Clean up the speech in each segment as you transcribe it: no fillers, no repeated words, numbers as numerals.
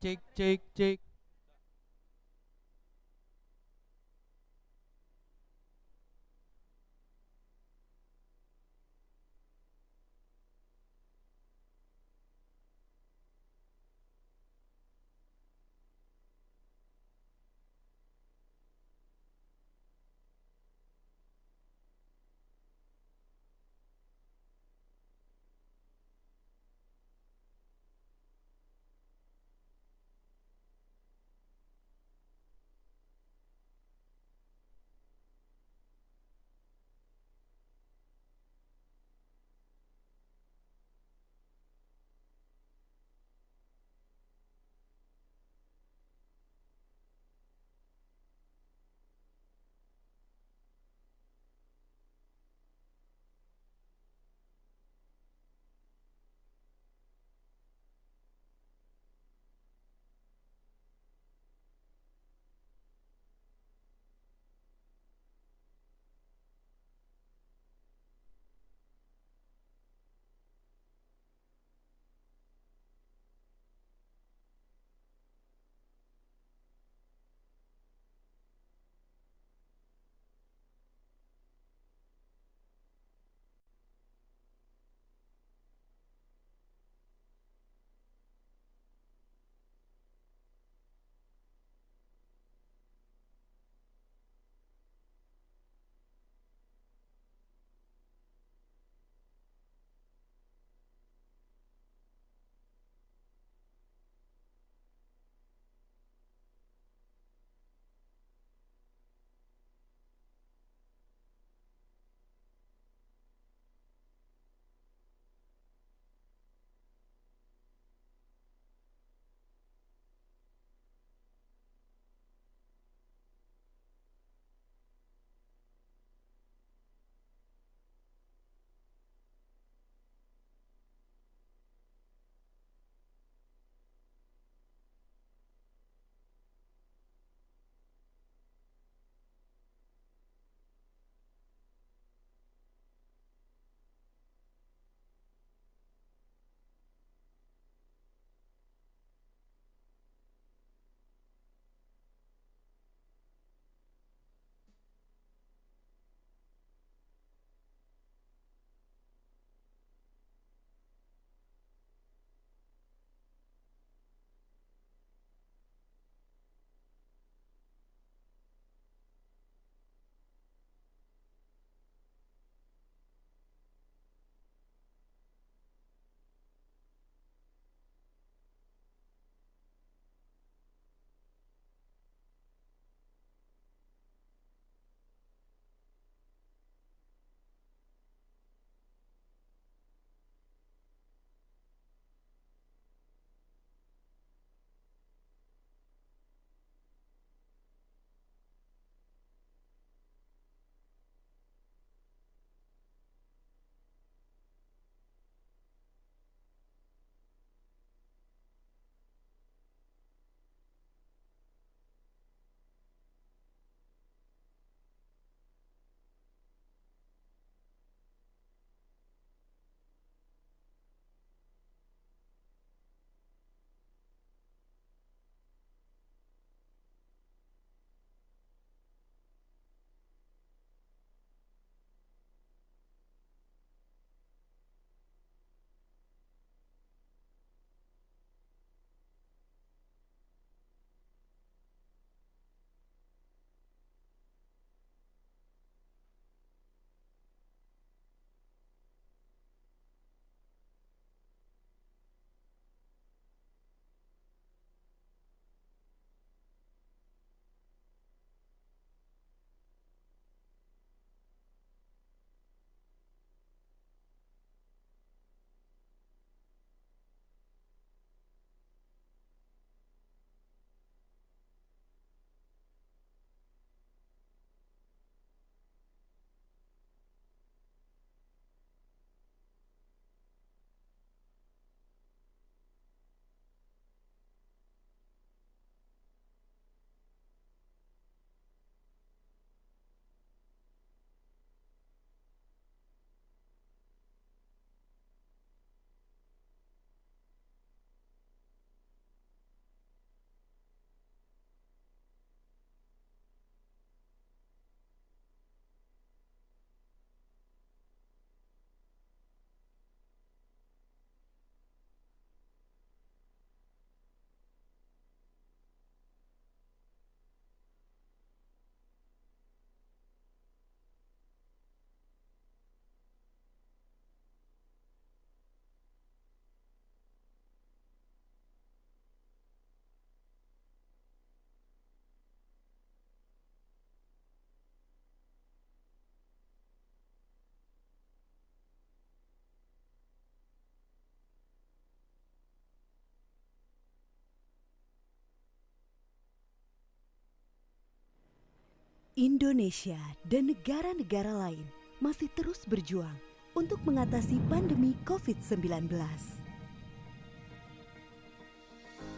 Cek cek cek. Indonesia dan negara-negara lain masih terus berjuang untuk mengatasi pandemi COVID-19.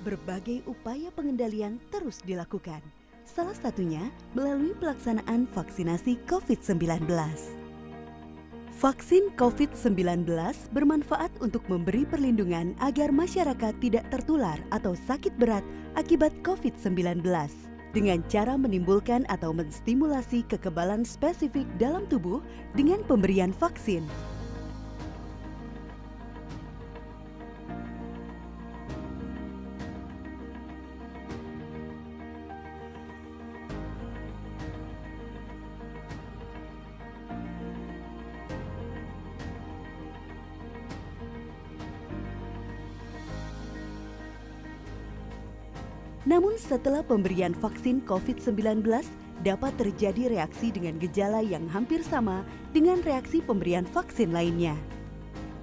Berbagai upaya pengendalian terus dilakukan, salah satunya melalui pelaksanaan vaksinasi COVID-19. Vaksin COVID-19 bermanfaat untuk memberi perlindungan agar masyarakat tidak tertular atau sakit berat akibat COVID-19 dengan cara menimbulkan atau menstimulasi kekebalan spesifik dalam tubuh dengan pemberian vaksin. Namun setelah pemberian vaksin COVID-19 dapat terjadi reaksi dengan gejala yang hampir sama dengan reaksi pemberian vaksin lainnya.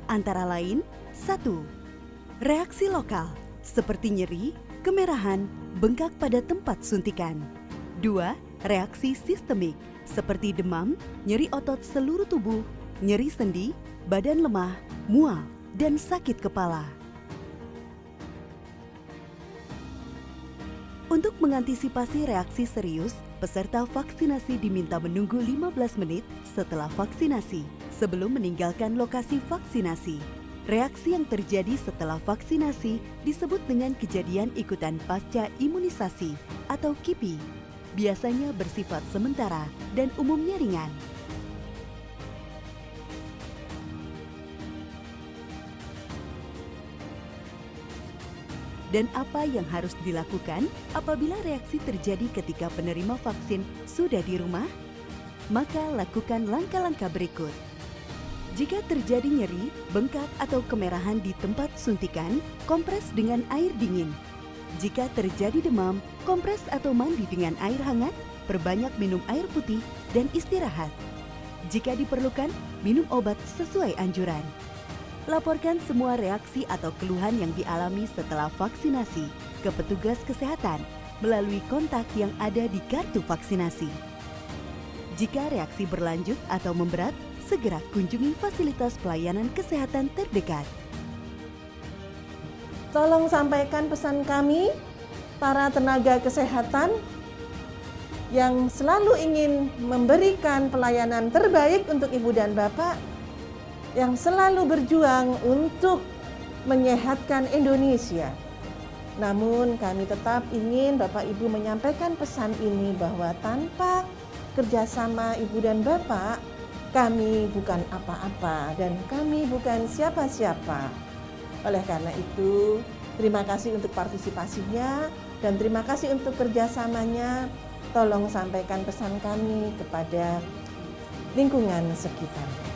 Antara lain, 1. Reaksi lokal seperti nyeri, kemerahan, bengkak pada tempat suntikan. 2. Reaksi sistemik seperti demam, nyeri otot seluruh tubuh, nyeri sendi, badan lemah, mual, dan sakit kepala. Untuk mengantisipasi reaksi serius, peserta vaksinasi diminta menunggu 15 menit setelah vaksinasi sebelum meninggalkan lokasi vaksinasi. Reaksi yang terjadi setelah vaksinasi disebut dengan kejadian ikutan pasca imunisasi atau KIPI. Biasanya bersifat sementara dan umumnya ringan. Dan apa yang harus dilakukan apabila reaksi terjadi ketika penerima vaksin sudah di rumah? Maka lakukan langkah-langkah berikut. Jika terjadi nyeri, bengkak atau kemerahan di tempat suntikan, kompres dengan air dingin. Jika terjadi demam, kompres atau mandi dengan air hangat, perbanyak minum air putih dan istirahat. Jika diperlukan, minum obat sesuai anjuran. Laporkan semua reaksi atau keluhan yang dialami setelah vaksinasi ke petugas kesehatan melalui kontak yang ada di kartu vaksinasi. Jika reaksi berlanjut atau memberat, segera kunjungi fasilitas pelayanan kesehatan terdekat. Tolong sampaikan pesan kami, para tenaga kesehatan yang selalu ingin memberikan pelayanan terbaik untuk Ibu dan Bapak, yang selalu berjuang untuk menyehatkan Indonesia. Namun kami tetap ingin Bapak Ibu menyampaikan pesan ini bahwa tanpa kerjasama Ibu dan Bapak, kami bukan apa-apa dan kami bukan siapa-siapa. Oleh karena itu, terima kasih untuk partisipasinya dan terima kasih untuk kerjasamanya. Tolong sampaikan pesan kami kepada lingkungan sekitar.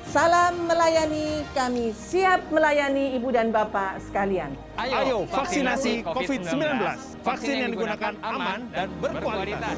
Salam melayani, kami siap melayani Ibu dan Bapak sekalian. Ayo vaksinasi COVID-19. Vaksin yang digunakan aman dan berkualitas.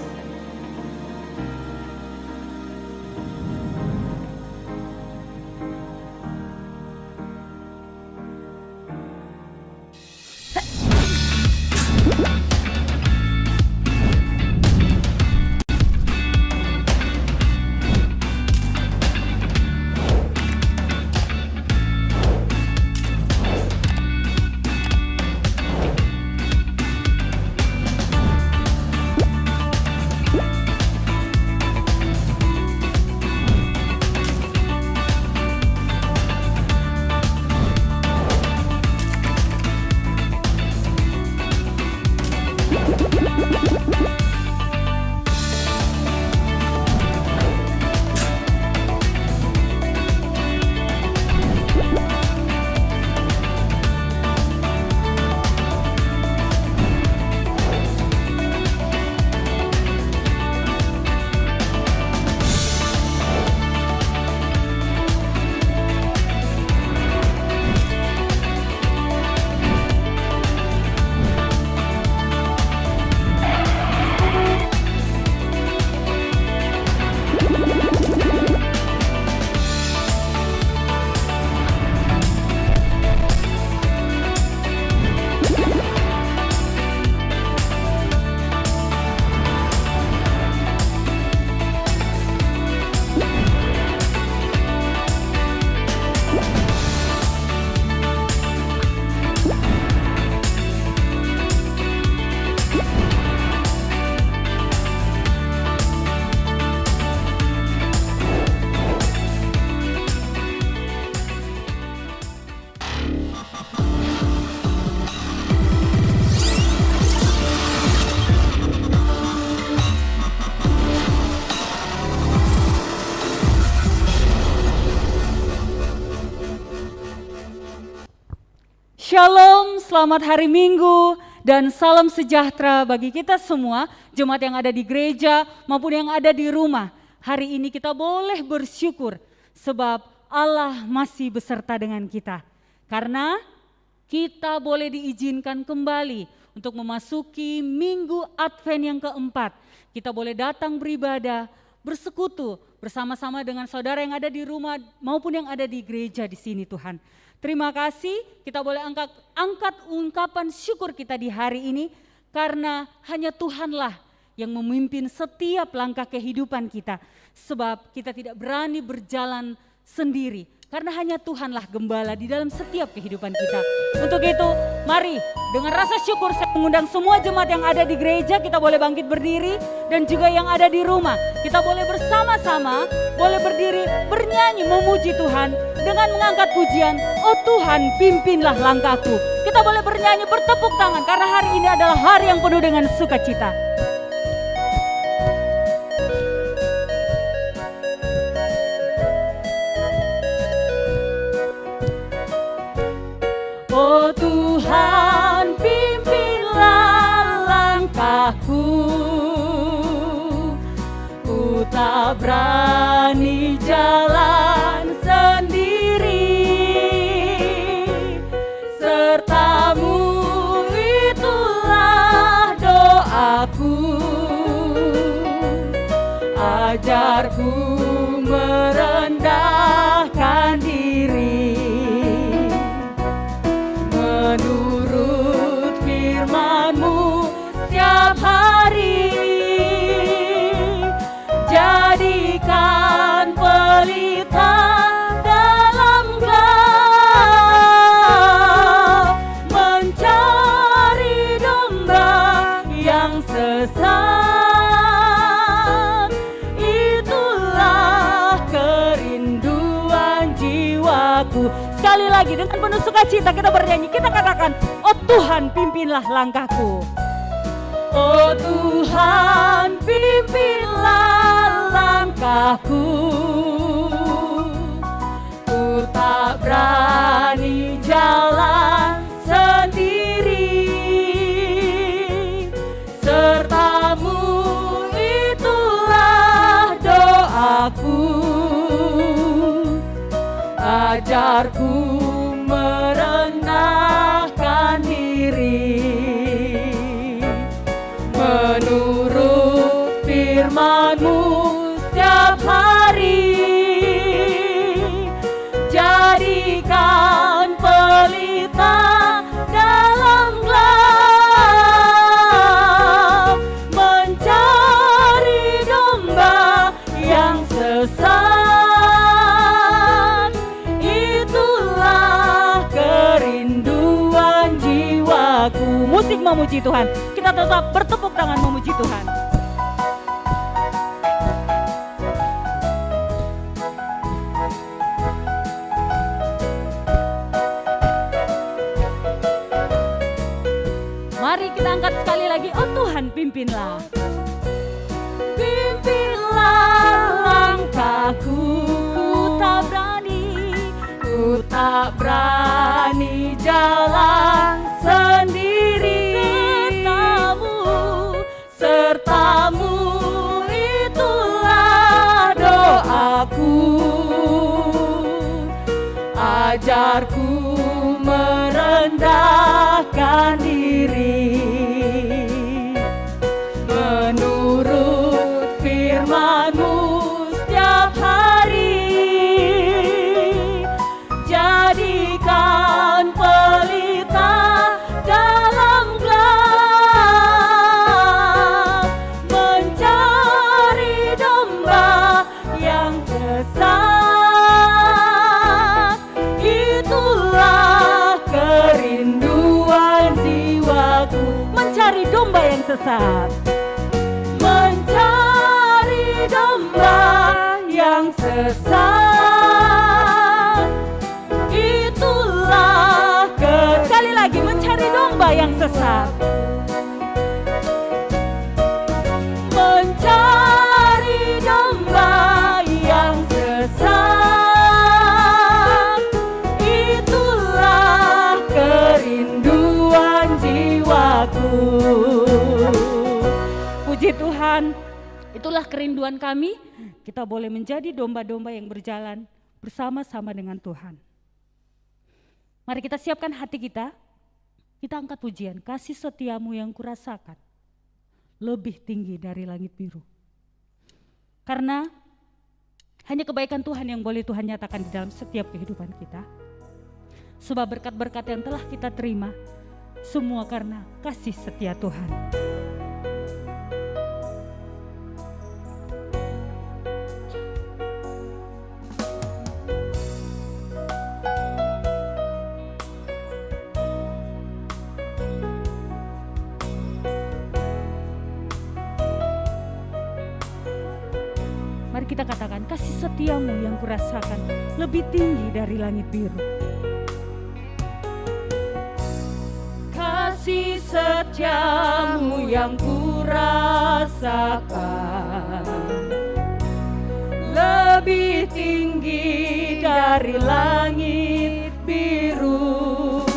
Shalom, selamat hari Minggu, dan salam sejahtera bagi kita semua, jemaat yang ada di gereja maupun yang ada di rumah. Hari ini kita boleh bersyukur sebab Allah masih beserta dengan kita. Karena kita boleh diizinkan kembali untuk memasuki minggu Advent yang keempat. Kita boleh datang beribadah, bersekutu bersama-sama dengan saudara yang ada di rumah maupun yang ada di gereja di sini Tuhan. Terima kasih, kita boleh angkat ungkapan syukur kita di hari ini karena hanya Tuhanlah yang memimpin setiap langkah kehidupan kita. Sebab kita tidak berani berjalan sendiri karena hanya Tuhanlah gembala di dalam setiap kehidupan kita. Untuk itu, mari dengan rasa syukur saya mengundang semua jemaat yang ada di gereja, kita boleh bangkit berdiri dan juga yang ada di rumah. Kita boleh bersama-sama, boleh berdiri, bernyanyi, memuji Tuhan dengan mengangkat pujian, oh Tuhan pimpinlah langkahku. Kita boleh bernyanyi, bertepuk tangan karena hari ini adalah hari yang penuh dengan sukacita. Oh Tuhan pimpinlah langkahku, ku tak berani jalan sendiri, sertamu itulah doaku, ajarku merendahkan diri, menurut firman-Mu setiap hari, jadikan pelita dalam gelap, mencari domba yang sesat, itulah kerinduan jiwaku. Sekali lagi dengan penuh sukacita kita bernyanyi, kita katakan, oh Tuhan pimpinlah langkahku. Oh Tuhan pimpinlah langkahku, ku tak berani jalan sendiri, sertamu itulah doaku, ajarku merendahkan diri, menurut firman-Mu setiap hari, jadikan pelita dalam gelap, mencari domba yang sesat, itulah kerinduan jiwaku. Musik memuji Tuhan, kita tetap bertepuk tangan memuji Tuhan. Mari kita angkat sekali lagi, oh Tuhan pimpinlah. Pimpinlah langkahku, ku tak berani jalan sendiri, sertamu itulah doaku, ajarku merendahkan diri, menurut firman-Mu setiap hari, jadikan pelita dalam gelap, mencari domba yang sesat, itulah kerinduan jiwaku. Mencari domba yang sesat, mencari domba yang sesat, itulah sekali lagi, mencari domba yang sesat, mencari domba yang sesat, itulah kerinduan itulah kerinduan kami, kita boleh menjadi domba-domba yang berjalan bersama-sama dengan Tuhan. Mari kita siapkan hati kita angkat pujian, kasih setiamu yang kurasakan lebih tinggi dari langit biru. Karena hanya kebaikan Tuhan yang boleh Tuhan nyatakan di dalam setiap kehidupan kita. Sebab berkat-berkat yang telah kita terima, semua karena kasih setia Tuhan. Mari kita katakan, kasih setiamu yang kurasakan lebih tinggi dari langit biru. Kasih setiamu yang kurasakan lebih tinggi dari langit biru.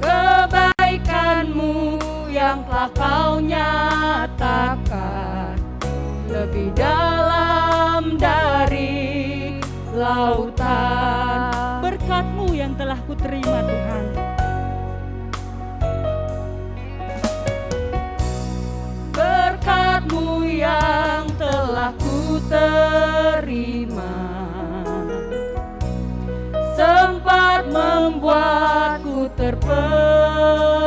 Kebaikanmu yang telah kau nyatakan lebih dalam dari lautan. Berkat-Mu yang telah kuterima Tuhan, berkat-Mu yang telah kuterima sempat membuatku terpesona.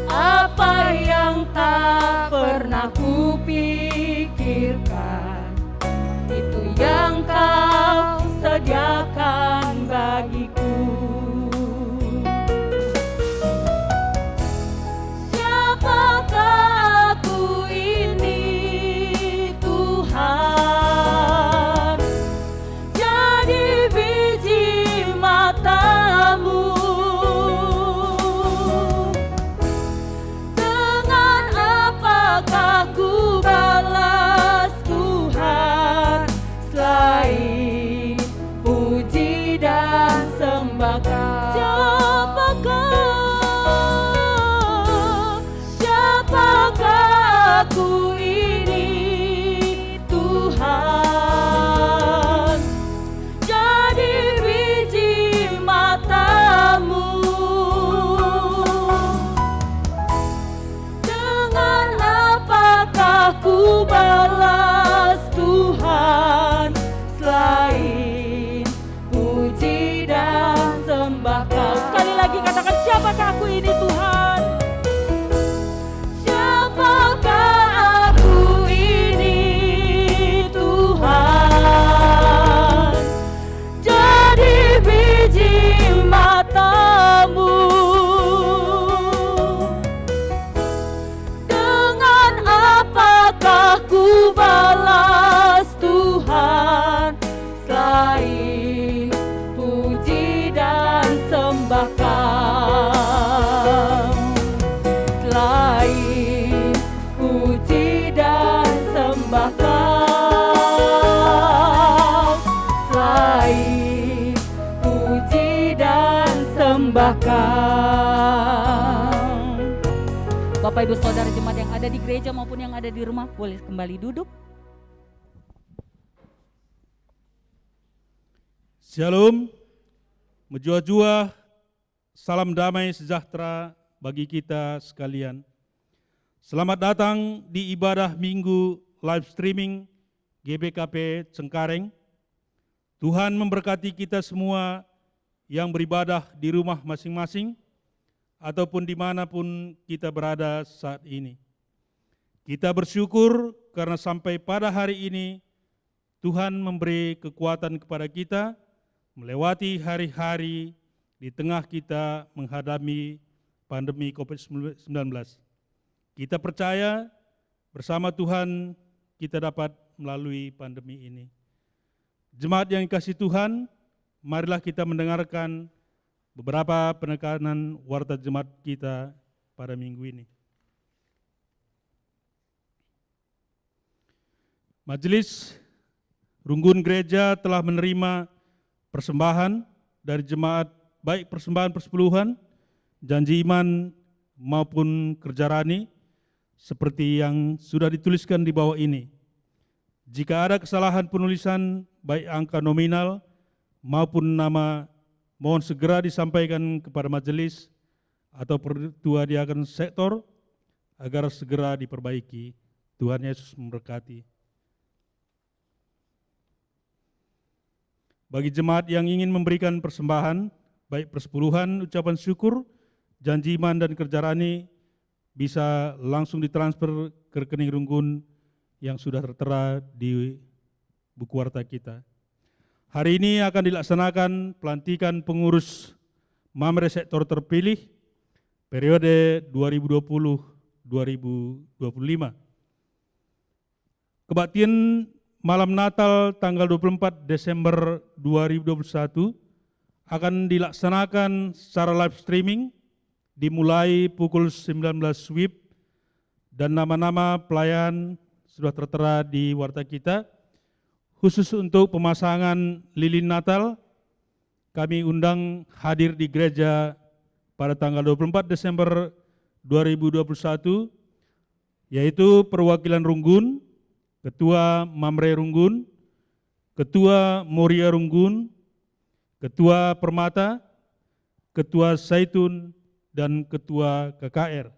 Apa yang tak pernah kupikirkan, itu yang kau sediakan bagiku. Siapakah aku ini Tuhan, jadi biji mata-Mu. Aku balas Tuhan selain puji dan sembah Kau. Siapakah aku ini Tuhan, jadi biji mata-Mu. Aku balas Tuhan selain puji dan sembah Kau. Sekali lagi katakan, siapakah aku ini Tuhan? Siapakah aku ini Tuhan, jadi biji mata-Mu. Aku balas Tuhan selain puji dan sembah Kau. Selain puji dan sembah Kau. Selain puji dan sembah Kau. Bapak Ibu Saudara jemaat yang ada di gereja maupun yang ada di rumah, boleh kembali duduk. Shalom, menjua-jua, salam damai sejahtera bagi kita sekalian. Selamat datang di ibadah minggu live streaming GBKP Cengkareng. Tuhan memberkati kita semua yang beribadah di rumah masing-masing, ataupun dimanapun kita berada saat ini. Kita bersyukur karena sampai pada hari ini Tuhan memberi kekuatan kepada kita melewati hari-hari di tengah kita menghadapi pandemi COVID-19. Kita percaya bersama Tuhan kita dapat melalui pandemi ini. Jemaat yang dikasihi Tuhan, marilah kita mendengarkan beberapa penekanan warta jemaat kita pada minggu ini. Majelis Runggun Gereja telah menerima persembahan dari jemaat, baik persembahan persepuluhan, janji iman maupun kerja rani seperti yang sudah dituliskan di bawah ini. Jika ada kesalahan penulisan baik angka nominal maupun nama, mohon segera disampaikan kepada majelis atau Ketua Diaken Sektor agar segera diperbaiki. Tuhan Yesus memberkati. Bagi jemaat yang ingin memberikan persembahan, baik persepuluhan, ucapan syukur, janji iman dan kerja rani, bisa langsung ditransfer ke rekening Runggun yang sudah tertera di buku warta kita. Hari ini akan dilaksanakan pelantikan pengurus Mamre Sektor terpilih periode 2020-2025. Kebaktian malam Natal tanggal 24 Desember 2021 akan dilaksanakan secara live streaming dimulai pukul 19 WIB dan nama-nama pelayan sudah tertera di warta kita. Khusus untuk pemasangan lilin Natal, kami undang hadir di gereja pada tanggal 24 Desember 2021, yaitu perwakilan Runggun, Ketua Mamre Runggun, Ketua Moria Runggun, Ketua Permata, Ketua Zaitun, dan Ketua KKR.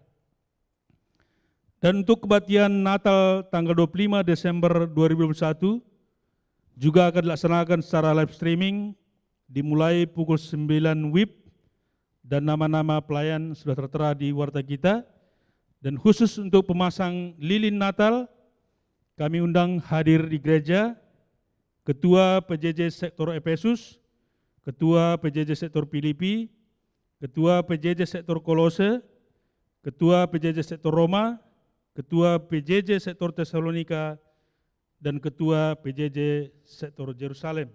Dan untuk kebaktian Natal tanggal 25 Desember 2021 juga akan dilaksanakan secara live streaming dimulai pukul 9 WIB dan nama-nama pelayan sudah tertera di warta kita. Dan khusus untuk pemasang lilin Natal, kami undang hadir di gereja Ketua PJJ Sektor Efesus, Ketua PJJ Sektor Filipi, Ketua PJJ Sektor Kolose, Ketua PJJ Sektor Roma, Ketua PJJ Sektor Tesalonika, dan Ketua PJJ Sektor Yerusalem.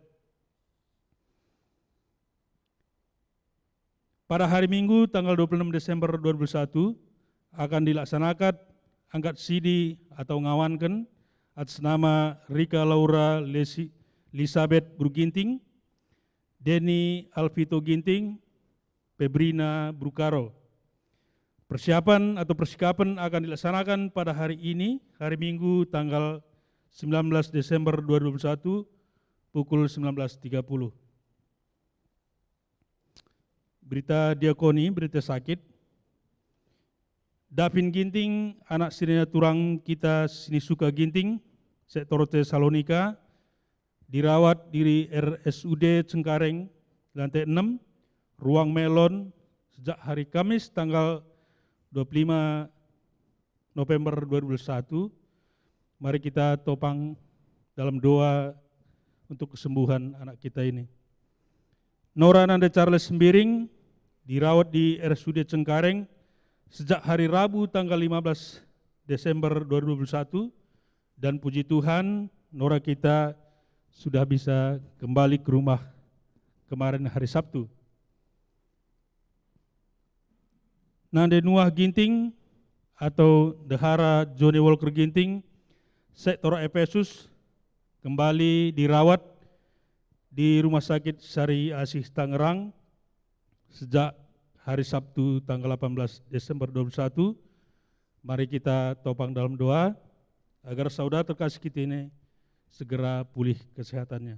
Pada hari Minggu tanggal 26 Desember 2021 akan dilaksanakan angkat CD atau ngawankan atas nama Rika Laura Elizabeth Bruginting, Denny Alvito Ginting, Febrina Brukaro. Persiapan atau persikapan akan dilaksanakan pada hari ini, hari Minggu tanggal 19 Desember 2021 pukul 19.30. Berita diakoni, berita sakit. Davin Ginting, anak Sirena Turang kita Sinisuka Ginting, Sektor Tesalonika, dirawat di RSUD Cengkareng, lantai 6, ruang Melon, sejak hari Kamis tanggal 25 November 2021. Mari kita topang dalam doa untuk kesembuhan anak kita ini. Nora Nanda Charles Sembiring dirawat di RSUD Cengkareng sejak hari Rabu tanggal 15 Desember 2021 dan puji Tuhan Nora kita sudah bisa kembali ke rumah kemarin hari Sabtu. Nande Nuah Ginting atau Dehara Johnny Walker Ginting, Sektor Efesus, kembali dirawat di Rumah Sakit Sari Asih Tangerang sejak hari Sabtu tanggal 18 Desember 2021. Mari kita topang dalam doa agar saudara terkasih kita ini segera pulih kesehatannya.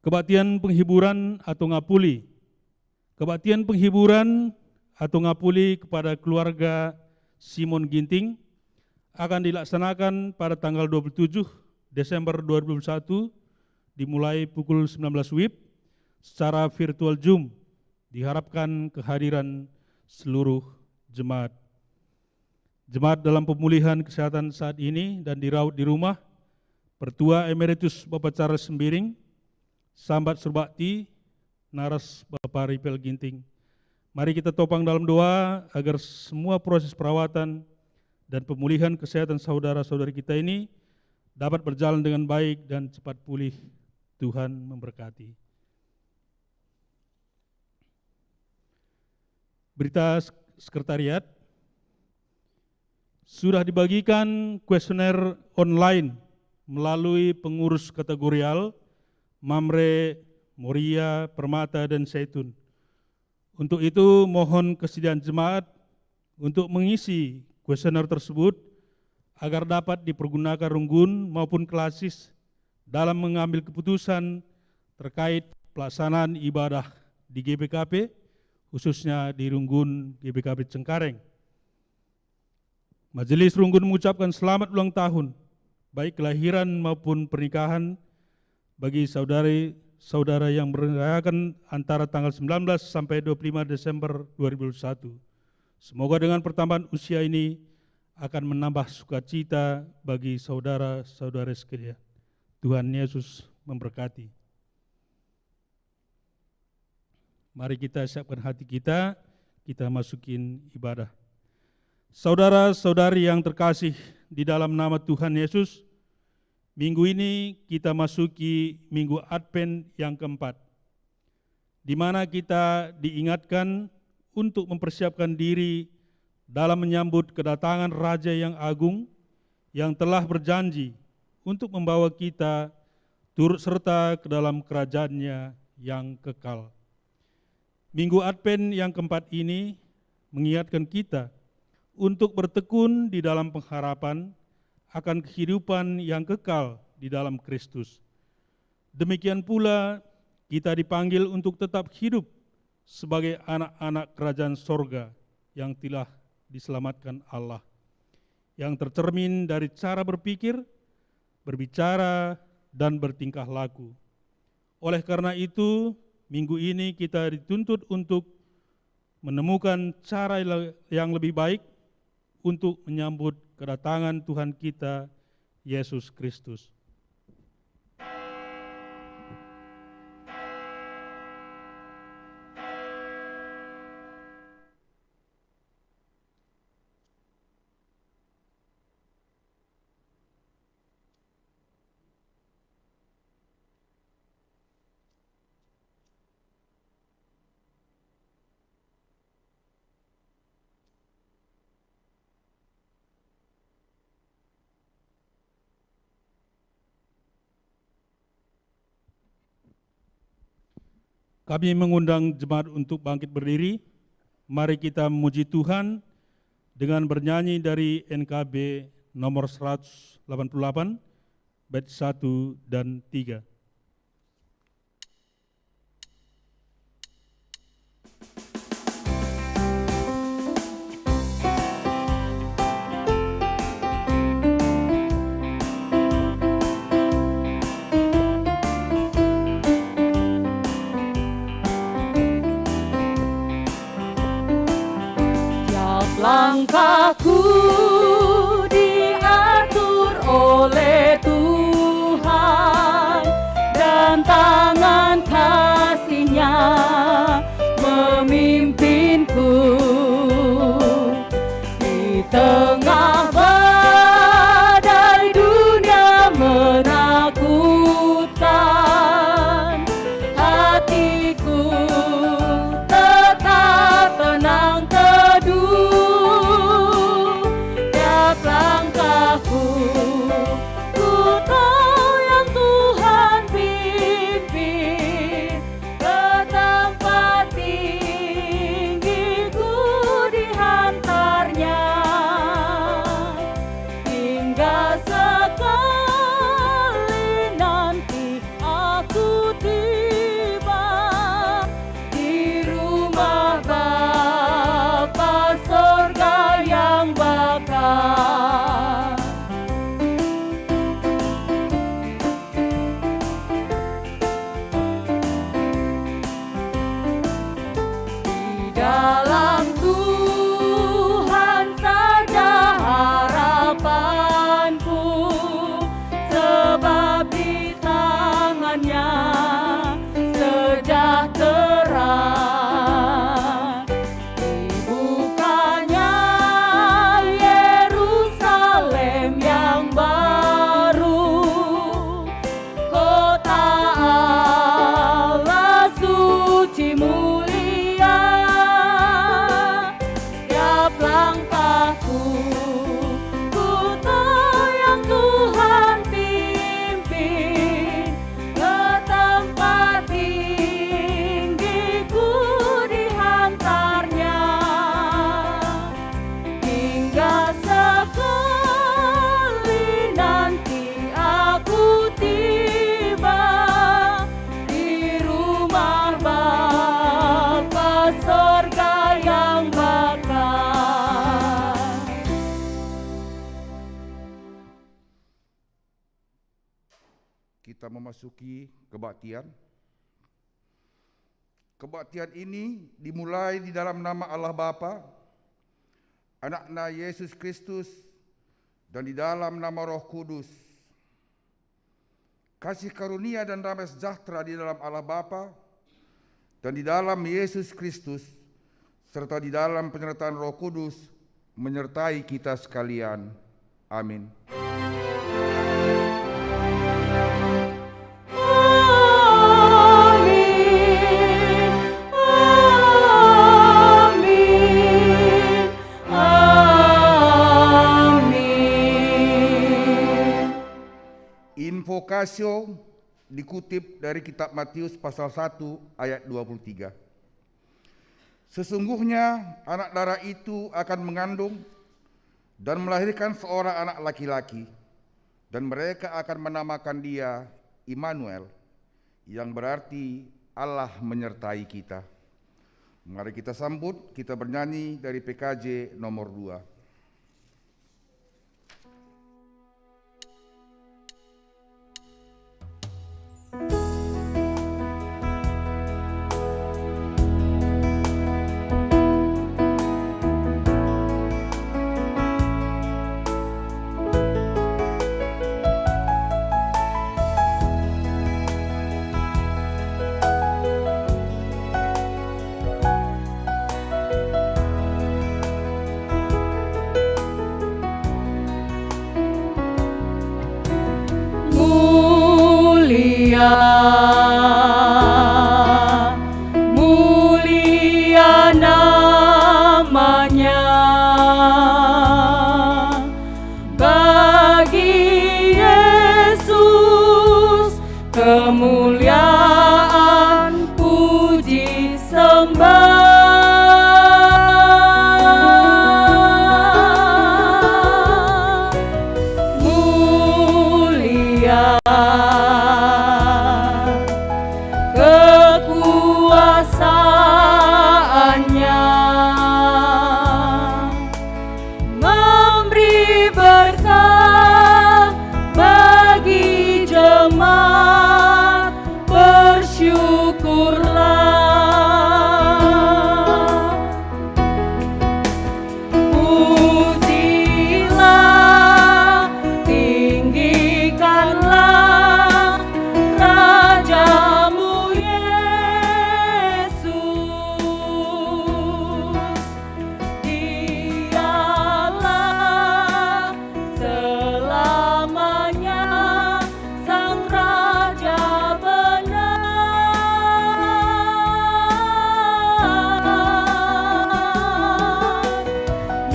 Kebaktian penghiburan atau ngapuli. Kebaktian penghiburan atau ngapuli kepada keluarga Simon Ginting akan dilaksanakan pada tanggal 27 Desember 2021 dimulai pukul 19 WIB secara virtual Zoom. Diharapkan kehadiran seluruh jemaat. Jemaat dalam pemulihan kesehatan saat ini dan dirawat di rumah, Pertua Emeritus Bapak Charles Sembiring, Sambat Surbakti, Naras Bapak Ripel Ginting. Mari kita topang dalam doa agar semua proses perawatan dan pemulihan kesehatan saudara-saudari kita ini dapat berjalan dengan baik dan cepat pulih. Tuhan memberkati. Berita sekretariat, sudah dibagikan kuesioner online melalui pengurus kategorial Mamre, Moria, Permata, dan Zaitun. Untuk itu mohon kesediaan jemaat untuk mengisi kuesioner tersebut agar dapat dipergunakan Runggun maupun Klasis dalam mengambil keputusan terkait pelaksanaan ibadah di GBKP, khususnya di Runggun GBKP Cengkareng. Majelis Runggun mengucapkan selamat ulang tahun, baik kelahiran maupun pernikahan, bagi saudara yang merayakan antara tanggal 19 sampai 25 Desember 2021. Semoga dengan pertambahan usia ini akan menambah sukacita bagi saudara-saudara sekalian. Tuhan Yesus memberkati. Mari kita siapkan hati kita masukin ibadah. Saudara-saudari yang terkasih di dalam nama Tuhan Yesus, minggu ini kita masuki minggu Advent yang keempat, di mana kita diingatkan untuk mempersiapkan diri dalam menyambut kedatangan Raja yang agung yang telah berjanji untuk membawa kita turut serta ke dalam kerajaannya yang kekal. Minggu Advent yang keempat ini mengingatkan kita untuk bertekun di dalam pengharapan akan kehidupan yang kekal di dalam Kristus. Demikian pula kita dipanggil untuk tetap hidup sebagai anak-anak kerajaan sorga yang telah diselamatkan Allah, yang tercermin dari cara berpikir, berbicara, dan bertingkah laku. Oleh karena itu, minggu ini kita dituntut untuk menemukan cara yang lebih baik untuk menyambut kedatangan Tuhan kita, Yesus Kristus. Kami mengundang jemaat untuk bangkit berdiri. Mari kita memuji Tuhan dengan bernyanyi dari NKB nomor 188, bait 1 dan 3. Langkahku diatur oleh Tuhan, dan tangan kasih-Nya memimpinku di tengah badai dunia menakutkan. Hatiku tetap tenang teduh. Langkahku, ku tahu yang Tuhan pimpin ke tempat tinggi, ku dihantarnya hingga sekali nanti aku tiba di rumah Bapa sorga yang bakal. Dalam Tuhan saja harapanku, sebab di tangan-Nya sejahtera. Dibukanya Yerusalem yang baru, kota Allah suci mulia. Langkahku, ku tahu yang Tuhan pimpin kita memasuki kebaktian. Kebaktian ini dimulai di dalam nama Allah Bapa, Anak-Nya Yesus Kristus, dan di dalam nama Roh Kudus. Kasih karunia dan damai sejahtera di dalam Allah Bapa dan di dalam Yesus Kristus, serta di dalam penyertaan Roh Kudus, menyertai kita sekalian. Amin. Invokasio dikutip dari kitab Matius pasal 1 ayat 23. Sesungguhnya anak darah itu akan mengandung dan melahirkan seorang anak laki-laki, dan mereka akan menamakan dia Immanuel, yang berarti Allah menyertai kita. Mari kita sambut, kita bernyanyi dari PKJ nomor 2. Mulia namanya, bagi Yesus kemuliaan puji sembah. Mulia kekuasaannya, memberi berkah bagi jemaat, bersyukurlah. Pujilah, tinggikanlah Rajamu Yesus. Dialah selamanya Sang Raja benar.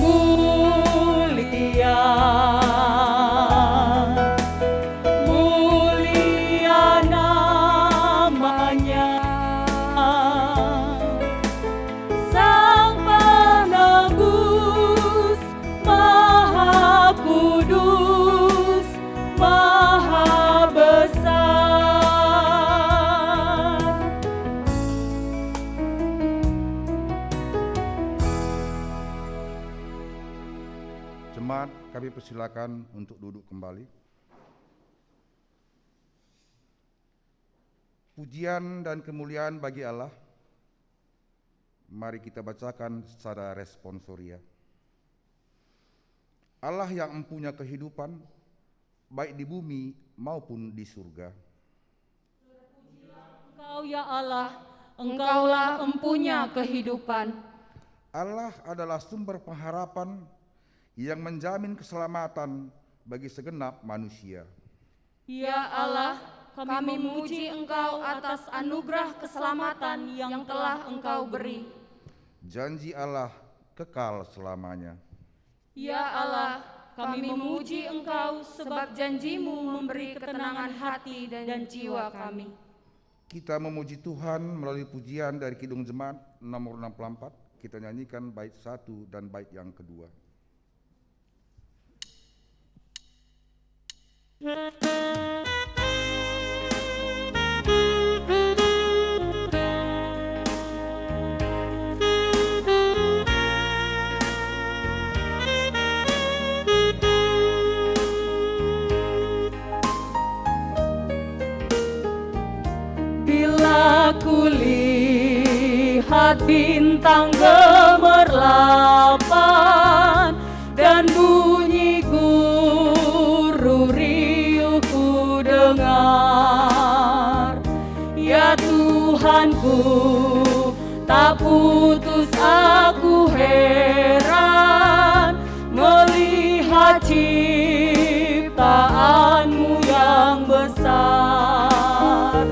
Mulia, mulia namanya, Sang Penebus, Maha Kudus, Maha Besar. Jemaat, kami persilakan untuk duduk kembali. Pujian dan kemuliaan bagi Allah. Mari kita bacakan secara responsoria. Allah yang empunya kehidupan, baik di bumi maupun di surga. Engkau ya Allah, Engkaulah empunya kehidupan. Allah adalah sumber pengharapan yang menjamin keselamatan bagi segenap manusia. Ya Allah, kami memuji Engkau atas anugerah keselamatan yang telah Engkau beri. Janji Allah kekal selamanya. Ya Allah, kami memuji Engkau sebab janji-Mu memberi ketenangan hati dan jiwa kami. Kita memuji Tuhan melalui pujian dari Kidung Jemaat nomor 64. Kita nyanyikan bait 1 dan bait yang kedua. Aku lihat bintang gemerlapan dan bunyi guru riuh ku dengar. Ya Tuhanku, tak putus aku heran melihat ciptaanmu yang besar.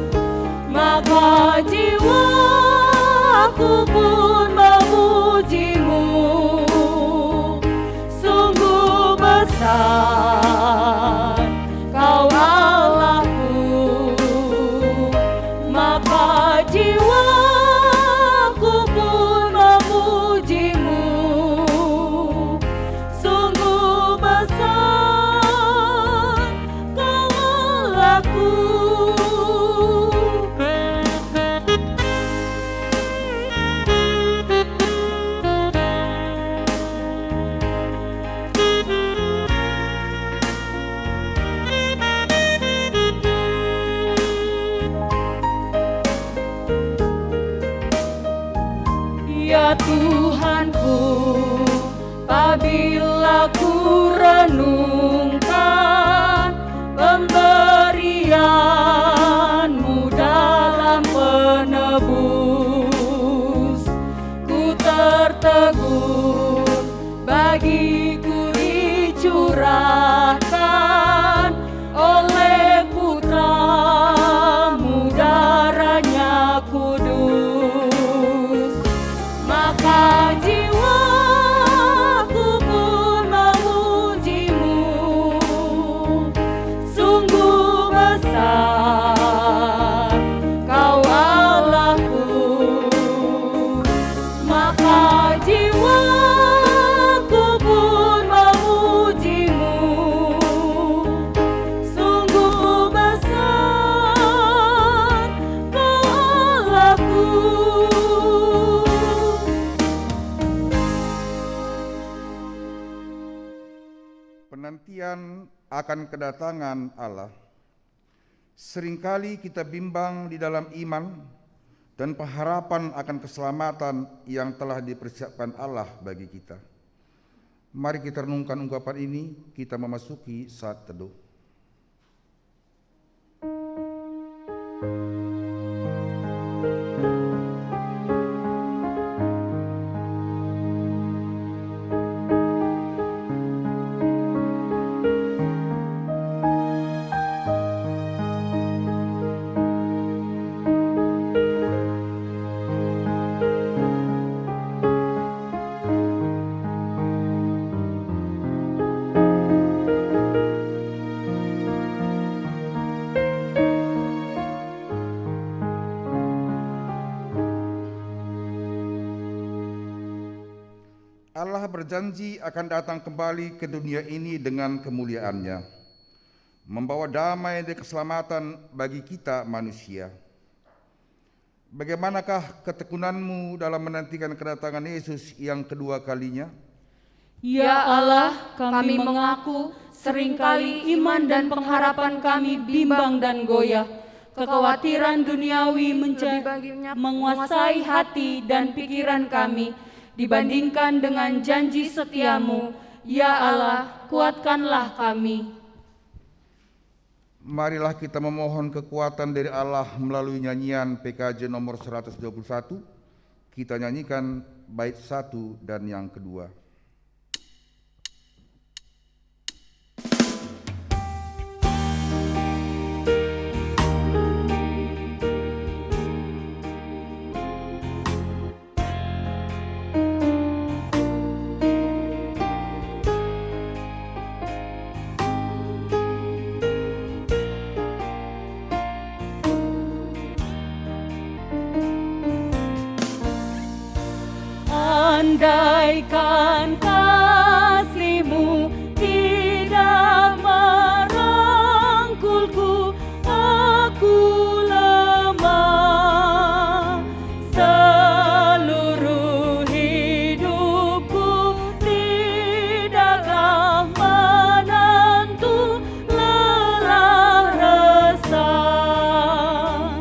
Maka jiwaku pun memujimu, sungguh besar Kau Allahku. Maka jiwaku pun memujimu, sungguh besar Kau Allahku. Ya Tuhanku, apabila ku renungkan pemberian-Mu dalam menebus, ku tertegun bagiku dicurahkan oleh Putra-Mu darahnya kudus. Maka jiwaku pun memujimu, sungguh besar Kau Allahku. Maka jiwaku pun memujimu, sungguh besar Kau Allahku. Penantian akan kedatangan Allah. Seringkali kita bimbang di dalam iman dan pengharapan akan keselamatan yang telah dipersiapkan Allah bagi kita. Mari kita renungkan ungkapan ini, kita memasuki saat teduh. Allah berjanji akan datang kembali ke dunia ini dengan kemuliaannya, membawa damai dan keselamatan bagi kita manusia. Bagaimanakah ketekunanmu dalam menantikan kedatangan Yesus yang kedua kalinya? Ya Allah, kami mengaku seringkali iman dan pengharapan kami bimbang dan goyah. Kekhawatiran duniawi menguasai hati dan pikiran kami dibandingkan dengan janji setia-Mu. Ya Allah, kuatkanlah kami. Marilah kita memohon kekuatan dari Allah melalui nyanyian PKJ nomor 121. Kita nyanyikan bait 1 dan yang kedua. Andaikan kasih-Mu tidak merangkulku, aku lemah. Seluruh hidupku tidaklah menentu lelah resah.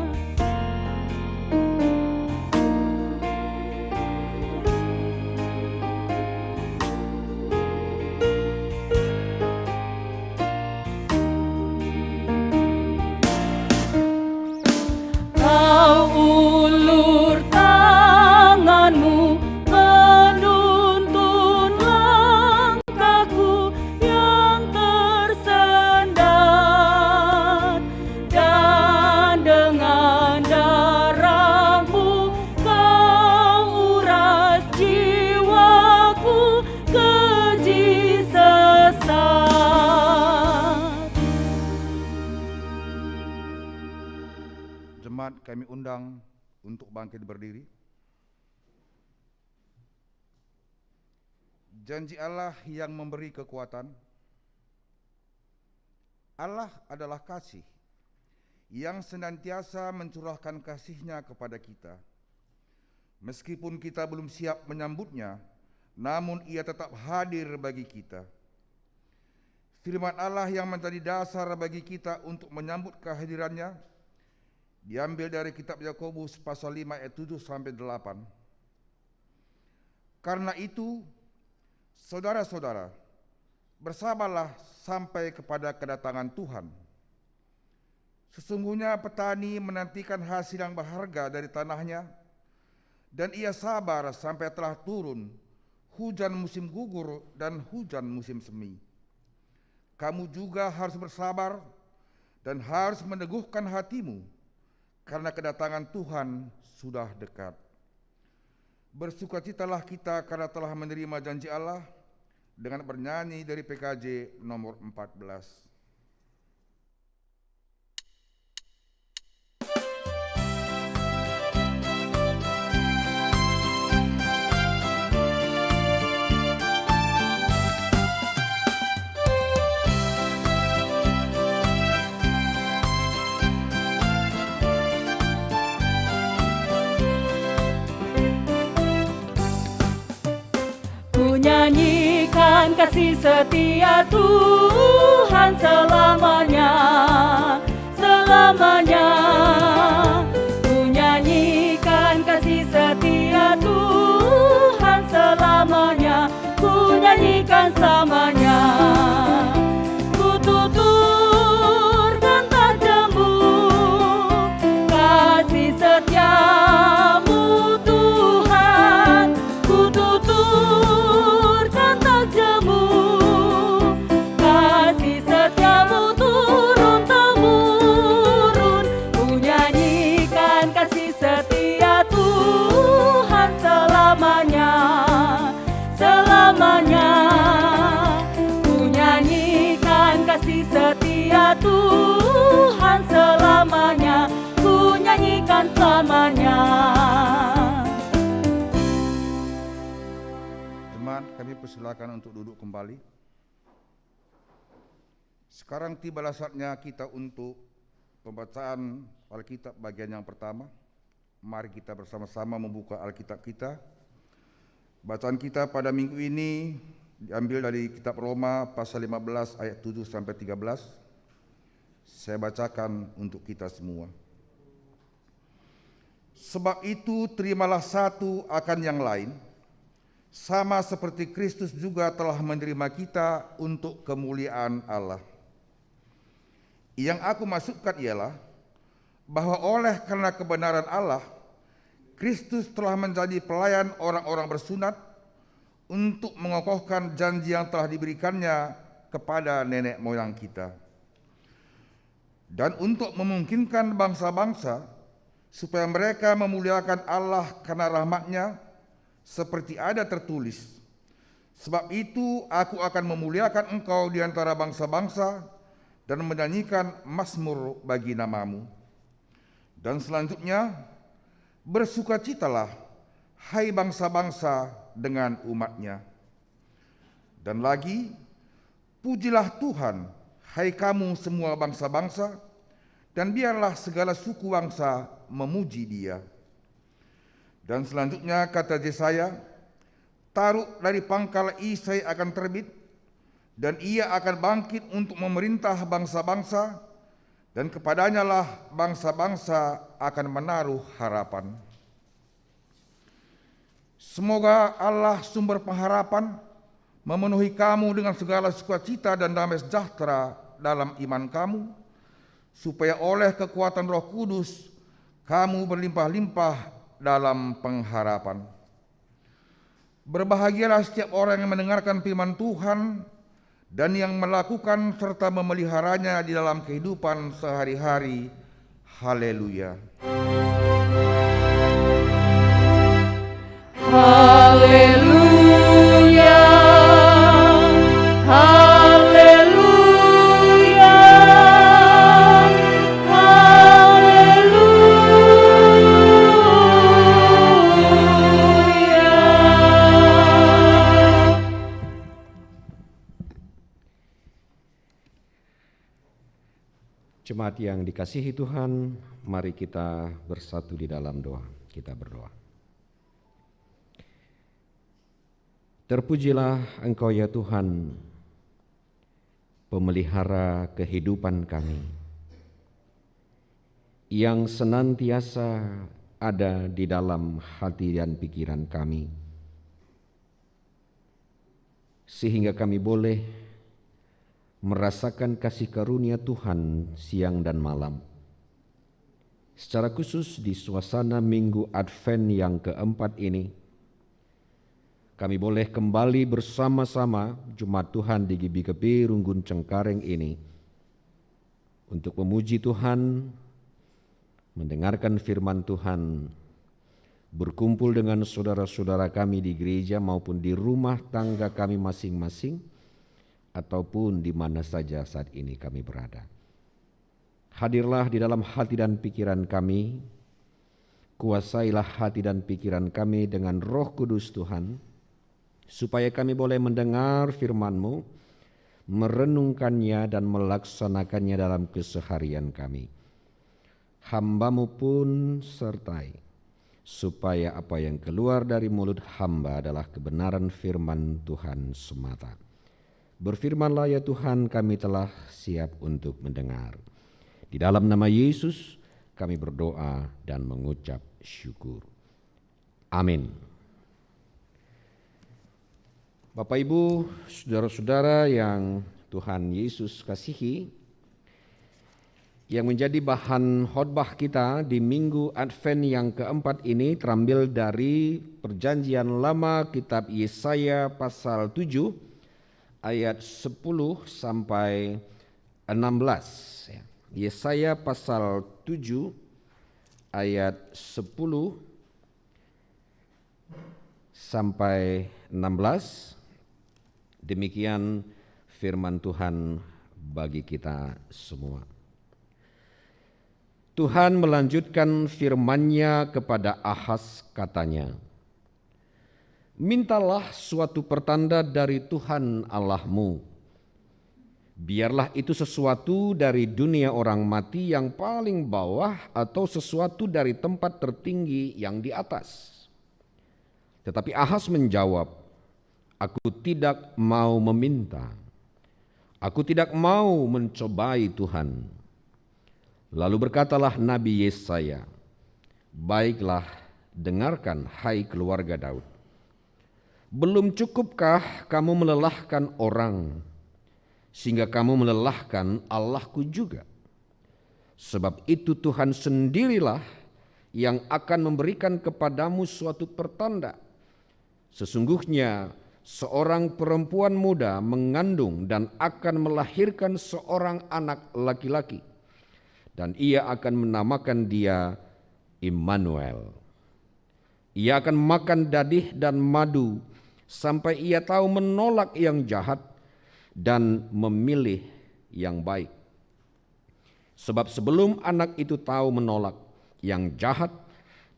Jemaat kami undang untuk bangkit berdiri. Janji Allah yang memberi kekuatan. Allah adalah kasih yang senantiasa mencurahkan kasih-Nya kepada kita. Meskipun kita belum siap menyambutnya, namun Ia tetap hadir bagi kita. Firman Allah yang menjadi dasar bagi kita untuk menyambut kehadirannya diambil dari kitab Yakobus pasal 5 ayat 7 sampai 8. Karena itu, saudara-saudara, bersabarlah sampai kepada kedatangan Tuhan. Sesungguhnya petani menantikan hasil yang berharga dari tanahnya, dan ia sabar sampai telah turun hujan musim gugur dan hujan musim semi. Kamu juga harus bersabar dan harus meneguhkan hatimu, karena kedatangan Tuhan sudah dekat. Bersukacitalah kita karena telah menerima janji Allah dengan bernyanyi dari PKJ nomor 14. Nyanyikan kasih setia Tuhan selamanya, selamanya. Ku nyanyikan kasih setia Tuhan selamanya, ku nyanyikan selamanya. Ku tuturkan padamu kasih setiamu Tuhan, ku tuturkan padamu kasih setiamu turun-temurun. Ku nyanyikan kasih setia Tuhan selamanya, selamanya. Ku nyanyikan kasih setia Tuhan selamanya, ku nyanyikan selamanya. Jemaat, kami persilakan untuk duduk kembali. Sekarang tibalah saatnya kita untuk pembacaan Alkitab bagian yang pertama. Mari kita bersama-sama membuka Alkitab kita. Bacaan kita pada minggu ini diambil dari kitab Roma pasal 15 ayat 7 sampai 13. Saya bacakan untuk kita semua. Sebab itu terimalah satu akan yang lain, sama seperti Kristus juga telah menerima kita untuk kemuliaan Allah. Yang aku maksudkan ialah bahwa oleh karena kebenaran Allah, Kristus telah menjadi pelayan orang-orang bersunat untuk mengokohkan janji yang telah diberikannya kepada nenek moyang kita, dan untuk memungkinkan bangsa-bangsa supaya mereka memuliakan Allah karena rahmat-Nya, seperti ada tertulis, sebab itu aku akan memuliakan engkau di antara bangsa-bangsa dan menyanyikan mazmur bagi namamu. Dan selanjutnya, bersukacitalah hai bangsa-bangsa dengan umat-Nya. Dan lagi, pujilah Tuhan hai kamu semua bangsa-bangsa, dan biarlah segala suku bangsa memuji Dia. Dan selanjutnya kata Yesaya, taruk dari pangkal Isai akan terbit, dan Ia akan bangkit untuk memerintah bangsa-bangsa, dan kepadanya lah bangsa-bangsa akan menaruh harapan. Semoga Allah sumber pengharapan memenuhi kamu dengan segala sukacita dan damai sejahtera dalam iman kamu, supaya oleh kekuatan Roh Kudus kamu berlimpah-limpah dalam pengharapan. Berbahagialah setiap orang yang mendengarkan firman Tuhan dan yang melakukan serta memeliharanya di dalam kehidupan sehari-hari. Haleluya. Haleluya, haleluya, haleluya. Jemaat yang dikasihi Tuhan, mari kita bersatu di dalam doa. Kita berdoa. Terpujilah Engkau ya Tuhan, pemelihara kehidupan kami, yang senantiasa ada di dalam hati dan pikiran kami, sehingga kami boleh merasakan kasih karunia Tuhan siang dan malam. Secara khusus di suasana Minggu Advent yang keempat ini, kami boleh kembali bersama-sama Jemaat Tuhan di GBKP Runggun Cengkareng ini untuk memuji Tuhan, mendengarkan firman Tuhan, berkumpul dengan saudara-saudara kami di gereja maupun di rumah tangga kami masing-masing, ataupun di mana saja saat ini kami berada. Hadirlah di dalam hati dan pikiran kami, kuasailah hati dan pikiran kami dengan Roh Kudus Tuhan, supaya kami boleh mendengar firman-Mu, merenungkannya dan melaksanakannya dalam keseharian kami. Hamba-Mu pun sertai, supaya apa yang keluar dari mulut hamba adalah kebenaran firman Tuhan semata. Berfirmanlah ya Tuhan, kami telah siap untuk mendengar. Di dalam nama Yesus kami berdoa dan mengucap syukur. Amin. Bapak Ibu, saudara-saudara yang Tuhan Yesus kasihi, yang menjadi bahan khotbah kita di Minggu Advent yang keempat ini terambil dari Perjanjian Lama kitab Yesaya pasal 7 ayat 10 sampai 16. Yesaya pasal 7 ayat 10 sampai 16. Demikian firman Tuhan bagi kita semua. Tuhan melanjutkan firman-Nya kepada Ahaz, katanya, mintalah suatu pertanda dari Tuhan Allahmu. Biarlah itu sesuatu dari dunia orang mati yang paling bawah atau sesuatu dari tempat tertinggi yang di atas. Tetapi Ahaz menjawab, aku tidak mau meminta. Aku tidak mau mencobai Tuhan. Lalu berkatalah Nabi Yesaya, baiklah, dengarkan hai keluarga Daud. Belum cukupkah kamu melelahkan orang, sehingga kamu melelahkan Allahku juga? Sebab itu Tuhan sendirilah yang akan memberikan kepadamu suatu pertanda. Sesungguhnya seorang perempuan muda mengandung dan akan melahirkan seorang anak laki-laki, dan ia akan menamakan dia Immanuel. Ia akan makan dadih dan madu sampai ia tahu menolak yang jahat dan memilih yang baik. Sebab sebelum anak itu tahu menolak yang jahat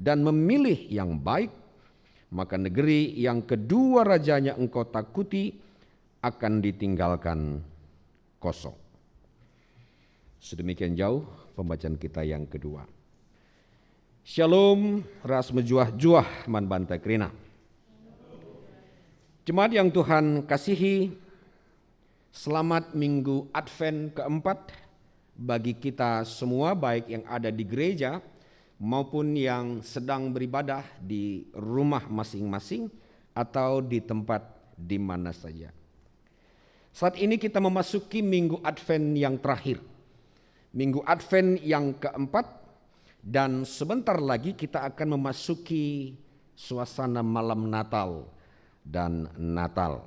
dan memilih yang baik, maka negeri yang kedua rajanya engkau takuti akan ditinggalkan kosong. Sedemikian jauh pembacaan kita yang kedua. Shalom, ras mejuah-juah man bantai kerina. Jemaat yang Tuhan kasihi, selamat Minggu Advent keempat bagi kita semua, baik yang ada di gereja maupun yang sedang beribadah di rumah masing-masing atau di tempat di mana saja. Saat ini kita memasuki Minggu Advent yang terakhir, Minggu Advent yang keempat, dan sebentar lagi kita akan memasuki suasana malam Natal dan Natal.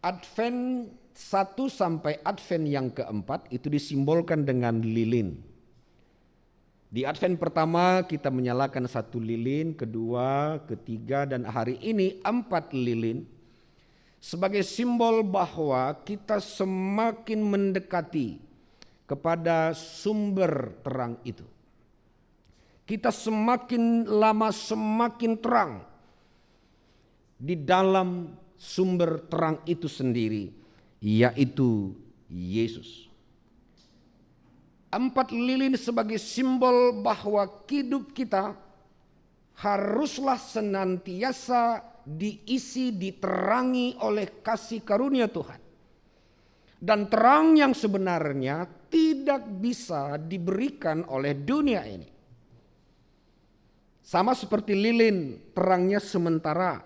Advent 1 sampai Advent yang keempat itu disimbolkan dengan lilin. Di Advent pertama kita menyalakan 1 lilin, kedua, ketiga, dan hari ini 4 lilin. Sebagai simbol bahwa kita semakin mendekati kepada sumber terang itu. Kita semakin lama semakin terang di dalam sumber terang itu sendiri, yaitu Yesus. 4 lilin sebagai simbol bahwa hidup kita haruslah senantiasa diisi, diterangi oleh kasih karunia Tuhan. Dan terang yang sebenarnya tidak bisa diberikan oleh dunia ini. Sama seperti lilin, terangnya sementara.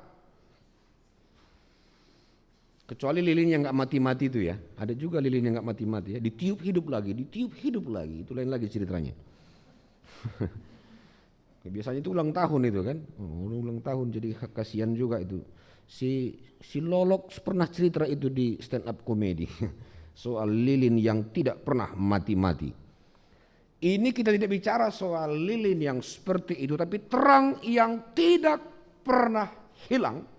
Kecuali lilin yang nggak mati-mati itu ya. Ada juga lilin yang nggak mati-mati ya. Ditiup hidup lagi, ditiup hidup lagi. Itu lain lagi ceritanya. Biasanya itu ulang tahun itu kan. Ulang tahun, jadi kasihan juga itu. Si Lolok pernah cerita itu di stand up comedy. Soal lilin yang tidak pernah mati-mati. Ini kita tidak bicara soal lilin yang seperti itu. Tapi terang yang tidak pernah hilang.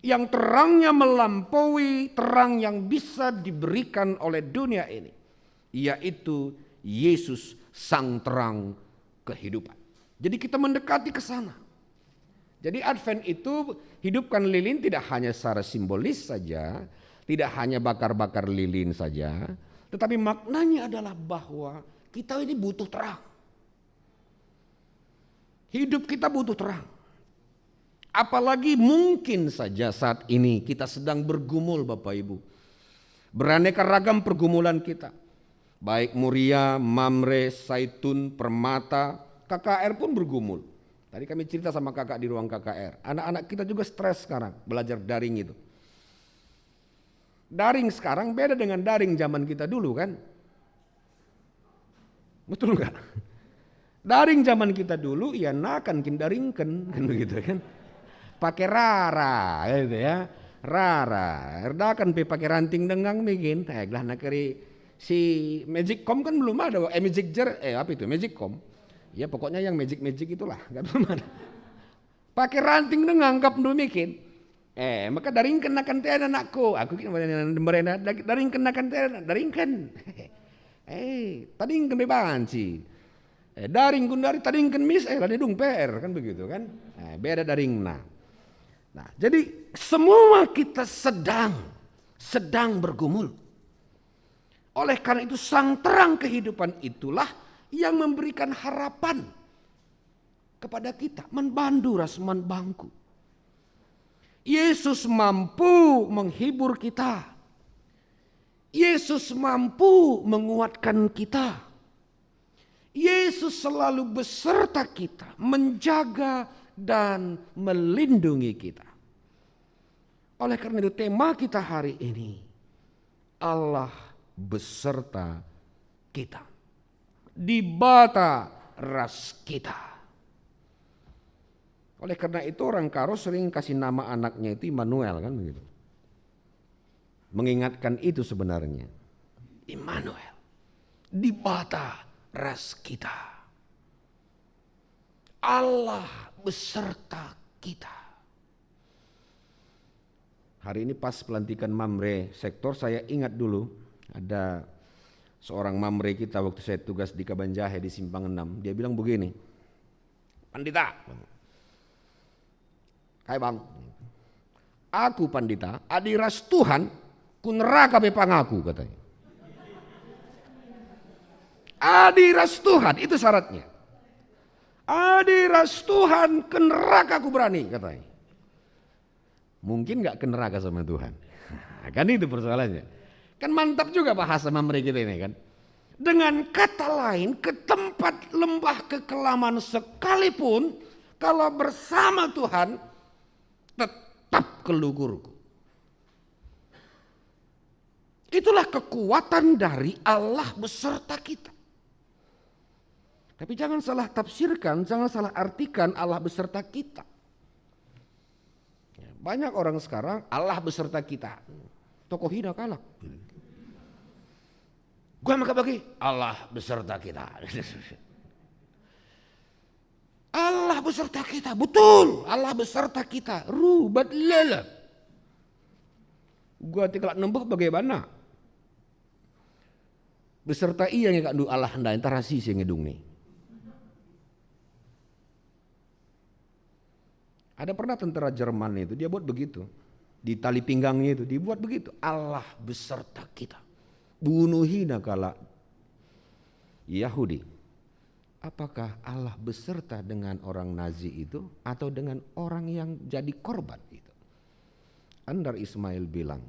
Yang terangnya melampaui terang yang bisa diberikan oleh dunia ini, yaitu Yesus sang terang kehidupan. Jadi kita mendekati ke sana. Jadi Advent itu hidupkan lilin tidak hanya secara simbolis saja, tidak hanya bakar-bakar lilin saja, tetapi maknanya adalah bahwa kita ini butuh terang. Hidup kita butuh terang. Apalagi mungkin saja saat ini kita sedang bergumul Bapak Ibu. Beraneka ragam pergumulan kita. Baik Muria, Mamre, Saitun, Permata, KKR pun bergumul. Tadi kami cerita sama kakak di ruang KKR. Anak-anak kita juga stres sekarang belajar daring itu. Daring sekarang beda dengan daring zaman kita dulu kan. Betul enggak? Daring zaman kita dulu ya nakan kin daringkan kan begitu kan. Pakai rara gitu ya. Rara. Erdakan pakai ranting denggang bikin. Lah nakeri si Magicom kan belum ada. Apa itu? Magicom. Ya pokoknya yang magic itulah. Enggak belum ada. Pakai ranting denggang kap bikin. Maka daringkan akan tiada anakku. Aku kira merena daringkan akan tiada, daringkan. Tadingkan bebanci. Daring gundari tadingkan mis lade dung PR kan begitu kan. Beda daringna. Nah, jadi semua kita sedang bergumul. Oleh karena itu sang terang kehidupan itulah yang memberikan harapan kepada kita. Manbanduras manbangku. Yesus mampu menghibur kita. Yesus mampu menguatkan kita. Yesus selalu beserta kita, menjaga dan melindungi kita. Oleh karena itu tema kita hari ini, Allah beserta kita. Di bata ras kita. Oleh karena itu orang Karo sering kasih nama anaknya itu Immanuel kan begitu. Mengingatkan itu sebenarnya. Immanuel. Di bata ras kita. Allah beserta kita. Hari ini pas pelantikan Mamre sektor saya ingat dulu ada seorang Mamre kita waktu saya tugas di Kabanjahe di Simpang 6. Dia bilang begini. Pandita. Hai bang. Aku pandita adiras Tuhan ku neraka bepangaku katanya. Adiras Tuhan itu syaratnya. Adiras Tuhan ke neraka aku berani katanya. Mungkin gak ke neraka sama Tuhan. Kan itu persoalannya. Kan mantap juga bahasa Mamre kita ini kan. Dengan kata lain ke tempat lembah kekelaman sekalipun kalau bersama Tuhan tetap keluhurku. Itulah kekuatan dari Allah beserta kita. Tapi jangan salah tafsirkan, jangan salah artikan Allah beserta kita. Banyak orang sekarang Allah beserta kita. Tokoh hina kalah. Gua maka bagi Allah beserta kita. Allah beserta kita, betul. Allah beserta kita. Rubat lelap. Gua tinggal nembah bagaimana? Beserta iya yang kak Allah hendak entar rasi sih ngedung nih. Ada pernah tentara Jerman itu dia buat begitu. Di tali pinggangnya itu dibuat begitu. Allah beserta kita. Bunuhi nakala Yahudi, apakah Allah beserta dengan orang Nazi itu atau dengan orang yang jadi korban itu? Andar Ismail bilang,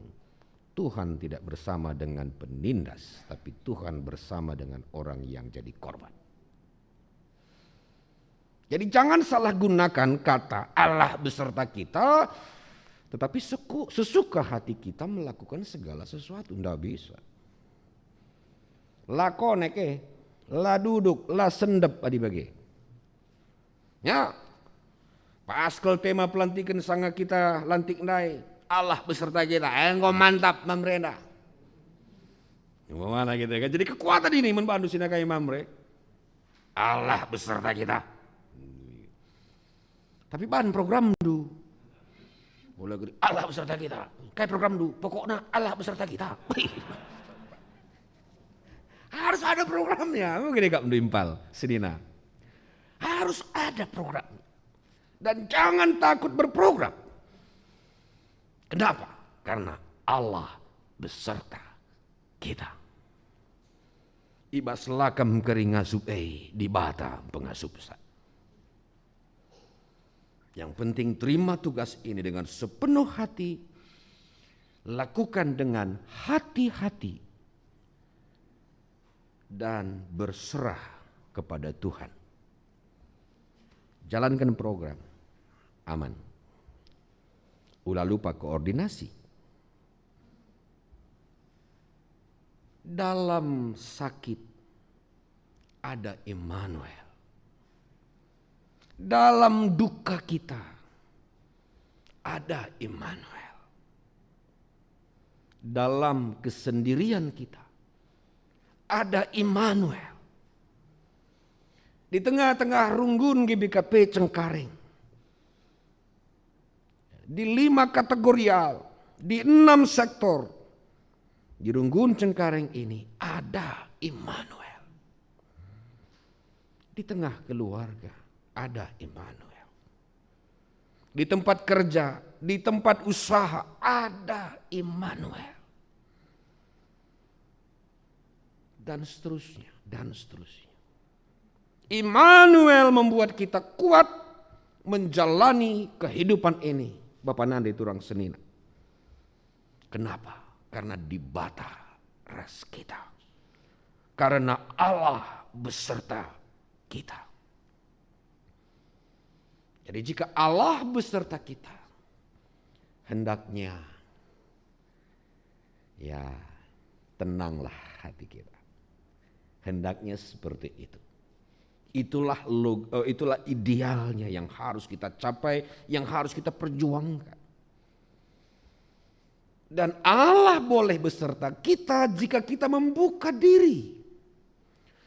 Tuhan tidak bersama dengan penindas, tapi Tuhan bersama dengan orang yang jadi korban. Jadi jangan salah gunakan kata Allah beserta kita, tetapi sesuka hati kita melakukan segala sesuatu. Tidak bisa. La koneke, la duduk, la sendep adibagi. Ya, paskel tema pelantikan sanga kita lantik nai, Allah beserta kita. Engko mantap mamrena. Gimana gitu kan? Jadi kekuatan ini membantu sinakai mamre. Allah beserta kita. Tapi bahan program du. Boleh gede, Allah beserta kita. Kayak program du, pokoknya Allah beserta kita. Harus ada programnya. Mungkin gak mendimpal sedina. Harus ada program. Dan jangan takut berprogram. Kenapa? Karena Allah beserta kita. Ibas lakam keringasub di bata pengasup besar. Yang penting terima tugas ini dengan sepenuh hati, lakukan dengan hati-hati, dan berserah kepada Tuhan. Jalankan program, aman. Ulah lupa koordinasi. Dalam sakit ada Immanuel. Dalam duka kita ada Immanuel. Dalam kesendirian kita ada Immanuel. Di tengah-tengah runggun GBKP Cengkareng, di 5 kategorial, di 6 sektor, di runggun Cengkareng ini ada Immanuel. Di tengah keluarga ada Immanuel. Di tempat kerja, di tempat usaha ada Immanuel. Dan seterusnya, dan seterusnya. Immanuel membuat kita kuat menjalani kehidupan ini. Bapak Nandi Turang Senina. Kenapa? Karena di bata ras kita. Karena Allah beserta kita. Jadi jika Allah beserta kita, hendaknya ya tenanglah hati kita. Hendaknya seperti itu. Itulah idealnya yang harus kita capai, yang harus kita perjuangkan. Dan Allah boleh beserta kita jika kita membuka diri,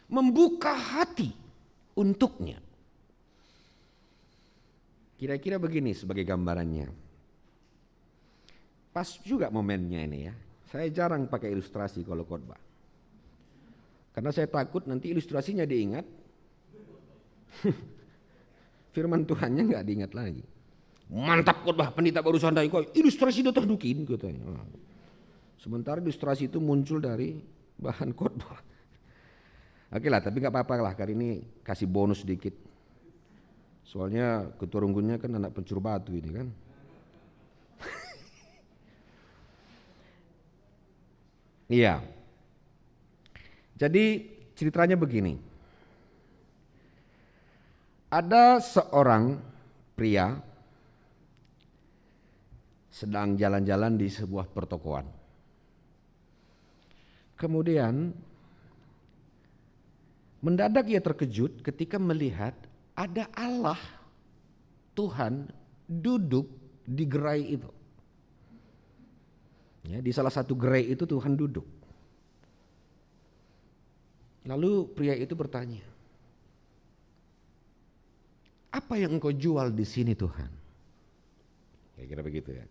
membuka hati untuknya. Kira-kira begini sebagai gambarannya. Pas juga momennya ini ya. Saya jarang pakai ilustrasi kalau khotbah. Karena saya takut nanti ilustrasinya diingat. Firman Tuhannya nggak diingat lagi. Mantap khotbah pendeta baru sandai kok ilustrasi itu terdukin katanya. Sementara ilustrasi itu muncul dari bahan khotbah. Oke lah, tapi nggak apa-apa lah, kali ini kasih bonus sedikit. Soalnya ketua runggunnya kan anak pencuri batu ini kan. Iya. Jadi ceritanya begini. Ada seorang pria sedang jalan-jalan di sebuah pertokoan. Kemudian mendadak ia terkejut ketika melihat ada Allah, Tuhan duduk di gerai itu. Ya, di salah satu gerai itu Tuhan duduk. Lalu pria itu bertanya, apa yang engkau jual di sini Tuhan? Kira-kira begitu ya.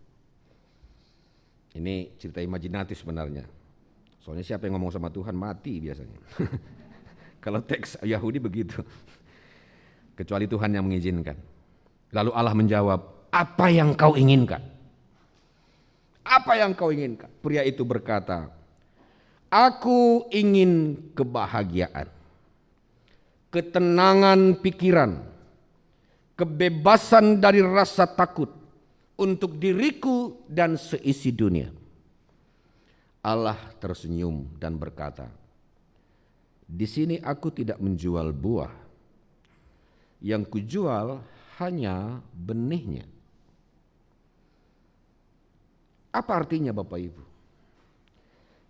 Ini cerita imajinatif sebenarnya. Soalnya siapa yang ngomong sama Tuhan mati biasanya. Kalau teks Yahudi begitu. Kecuali Tuhan yang mengizinkan. Lalu Allah menjawab, apa yang kau inginkan? Apa yang kau inginkan? Pria itu berkata, aku ingin kebahagiaan. ketenangan pikiran, kebebasan dari rasa takut untuk diriku dan seisi dunia. Allah tersenyum dan berkata, di sini aku tidak menjual buah, yang kujual hanya benihnya. Apa artinya Bapak Ibu?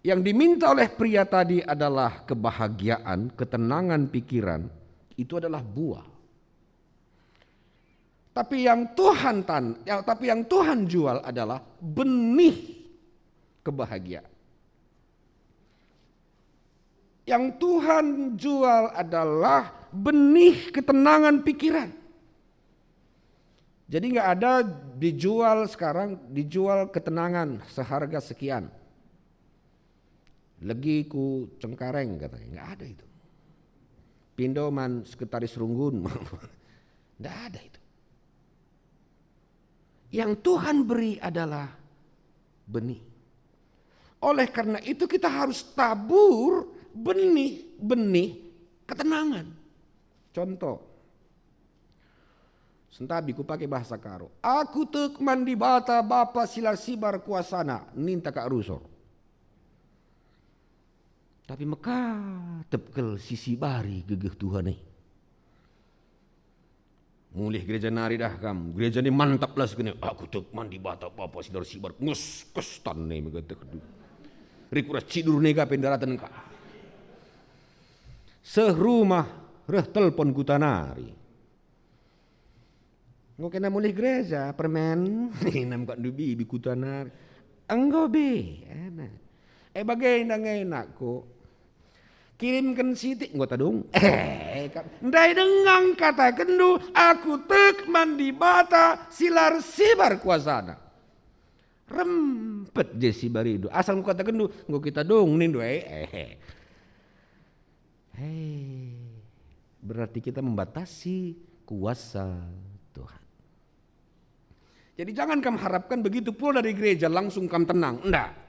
Yang diminta oleh pria tadi adalah kebahagiaan, ketenangan pikiran, itu adalah buah. Tapi yang Tuhan jual adalah benih kebahagiaan. Yang Tuhan jual adalah benih ketenangan pikiran. Jadi nggak ada dijual sekarang, dijual ketenangan seharga sekian. Legi ku Cengkareng katanya, nggak ada itu. Pindoman sekretaris Runggun, nggak ada itu. Yang Tuhan beri adalah benih. Oleh karena itu kita harus tabur benih ketenangan. Contoh, sentabi ku pakai bahasa Karo. Aku tek mandi bata bapa silar sibar kuasana ninta kak rusor. Tapi meka tepkel sisi bari gegeh Tuhan nih. Mulih gereja nari dah kam, gereja ni mantap lah sekali. Aku tek mandi bata bapa silar sibar ngus kestan nih mega tek. Rikura cidur nega pendaratan ka. Serumah reh telpon kutanari. Ngo kena mulih gereja permen nam kak dubi bi kutanari. Enggo be enak. Bagai nang enak ko. Kirimkan sitik engko tadung. Ndai dengang kata kendu aku tek mandi bata silar sibar kuasana. Rempet je si baridu. Asal engko kata kendu engko kita dong nin doe. Berarti kita membatasi kuasa Tuhan. Jadi jangan kamu harapkan begitu pula dari gereja langsung kamu tenang. Enggak.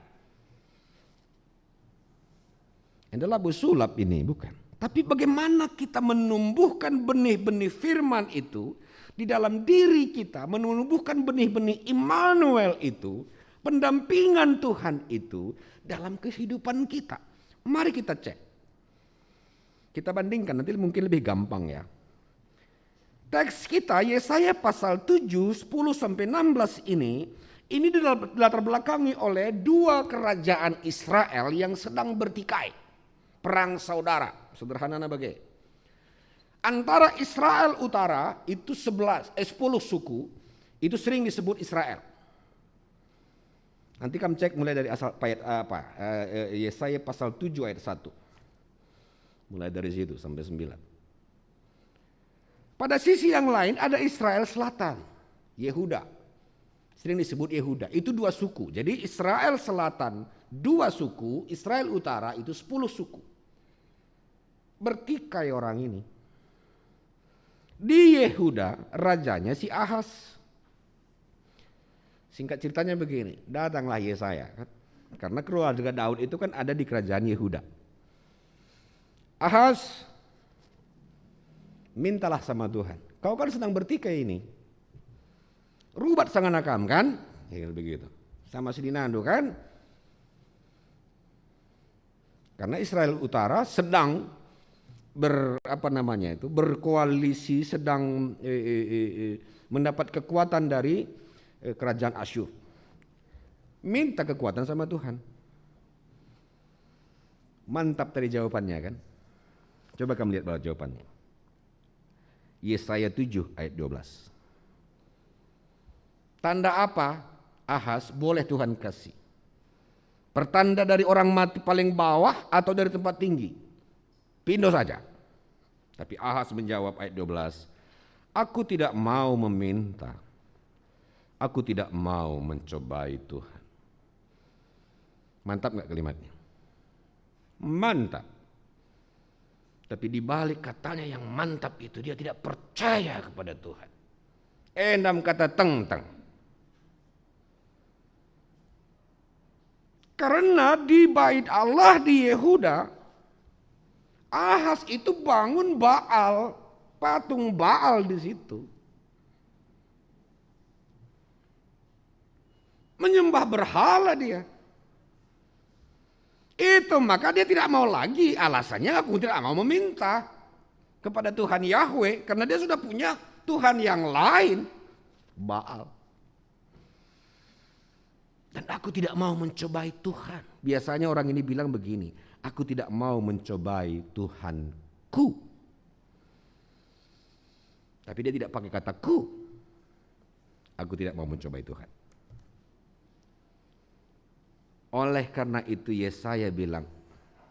Adalah bersulap ini, bukan. Tapi bagaimana kita menumbuhkan benih-benih firman itu di dalam diri kita, menumbuhkan benih-benih Immanuel itu, pendampingan Tuhan itu dalam kehidupan kita. Mari kita cek. Kita bandingkan, nanti mungkin lebih gampang ya. Teks kita Yesaya pasal 7, 10-16 ini dilatar belakangi oleh dua kerajaan Israel yang sedang bertikai. Perang saudara, sederhananya bagai. Antara Israel Utara itu 10 suku, itu sering disebut Israel. Nanti kamu cek mulai dari asal ayat apa? Yesaya pasal 7 ayat 1. Mulai dari situ sampai 9. Pada sisi yang lain ada Israel Selatan, Yehuda. Sering disebut Yehuda. Itu dua suku. Jadi Israel Selatan 2 suku, Israel Utara itu 10 suku. Bertikai orang ini. Di Yehuda rajanya si Ahaz. Singkat ceritanya begini, datanglah Yesaya. Karena keluarga Daud itu kan ada di kerajaan Yehuda. Ahaz, mintalah sama Tuhan. Kau kan sedang bertikai ini. Rubat sanganakam kan? Ya, begitu. Sama si Dinando kan? Karena Israel Utara sedang berkoalisi, sedang mendapat kekuatan dari kerajaan Asyur. Minta kekuatan sama Tuhan. Mantap tadi jawabannya kan? Coba kamu lihat bawah jawabannya. Yesaya 7 ayat 12. Tanda apa Ahaz boleh Tuhan kasih? Pertanda dari orang mati paling bawah atau dari tempat tinggi? Pindah saja. Tapi Ahaz menjawab ayat 12. Aku tidak mau meminta. Aku tidak mau mencobai Tuhan. Mantap gak kalimatnya? Mantap. Tapi di balik katanya yang mantap itu dia tidak percaya kepada Tuhan. Endam kata teng-teng. Karena di bait Allah di Yehuda Ahaz itu bangun Baal, patung Baal di situ. Menyembah berhala dia. Itu maka dia tidak mau lagi, alasannya aku tidak mau meminta kepada Tuhan Yahweh karena dia sudah punya Tuhan yang lain, Baal. Dan aku tidak mau mencobai Tuhan. Biasanya orang ini bilang begini, aku tidak mau mencobai Tuhanku. Tapi dia tidak pakai kata ku. Aku tidak mau mencobai Tuhan. Oleh karena itu Yesaya bilang,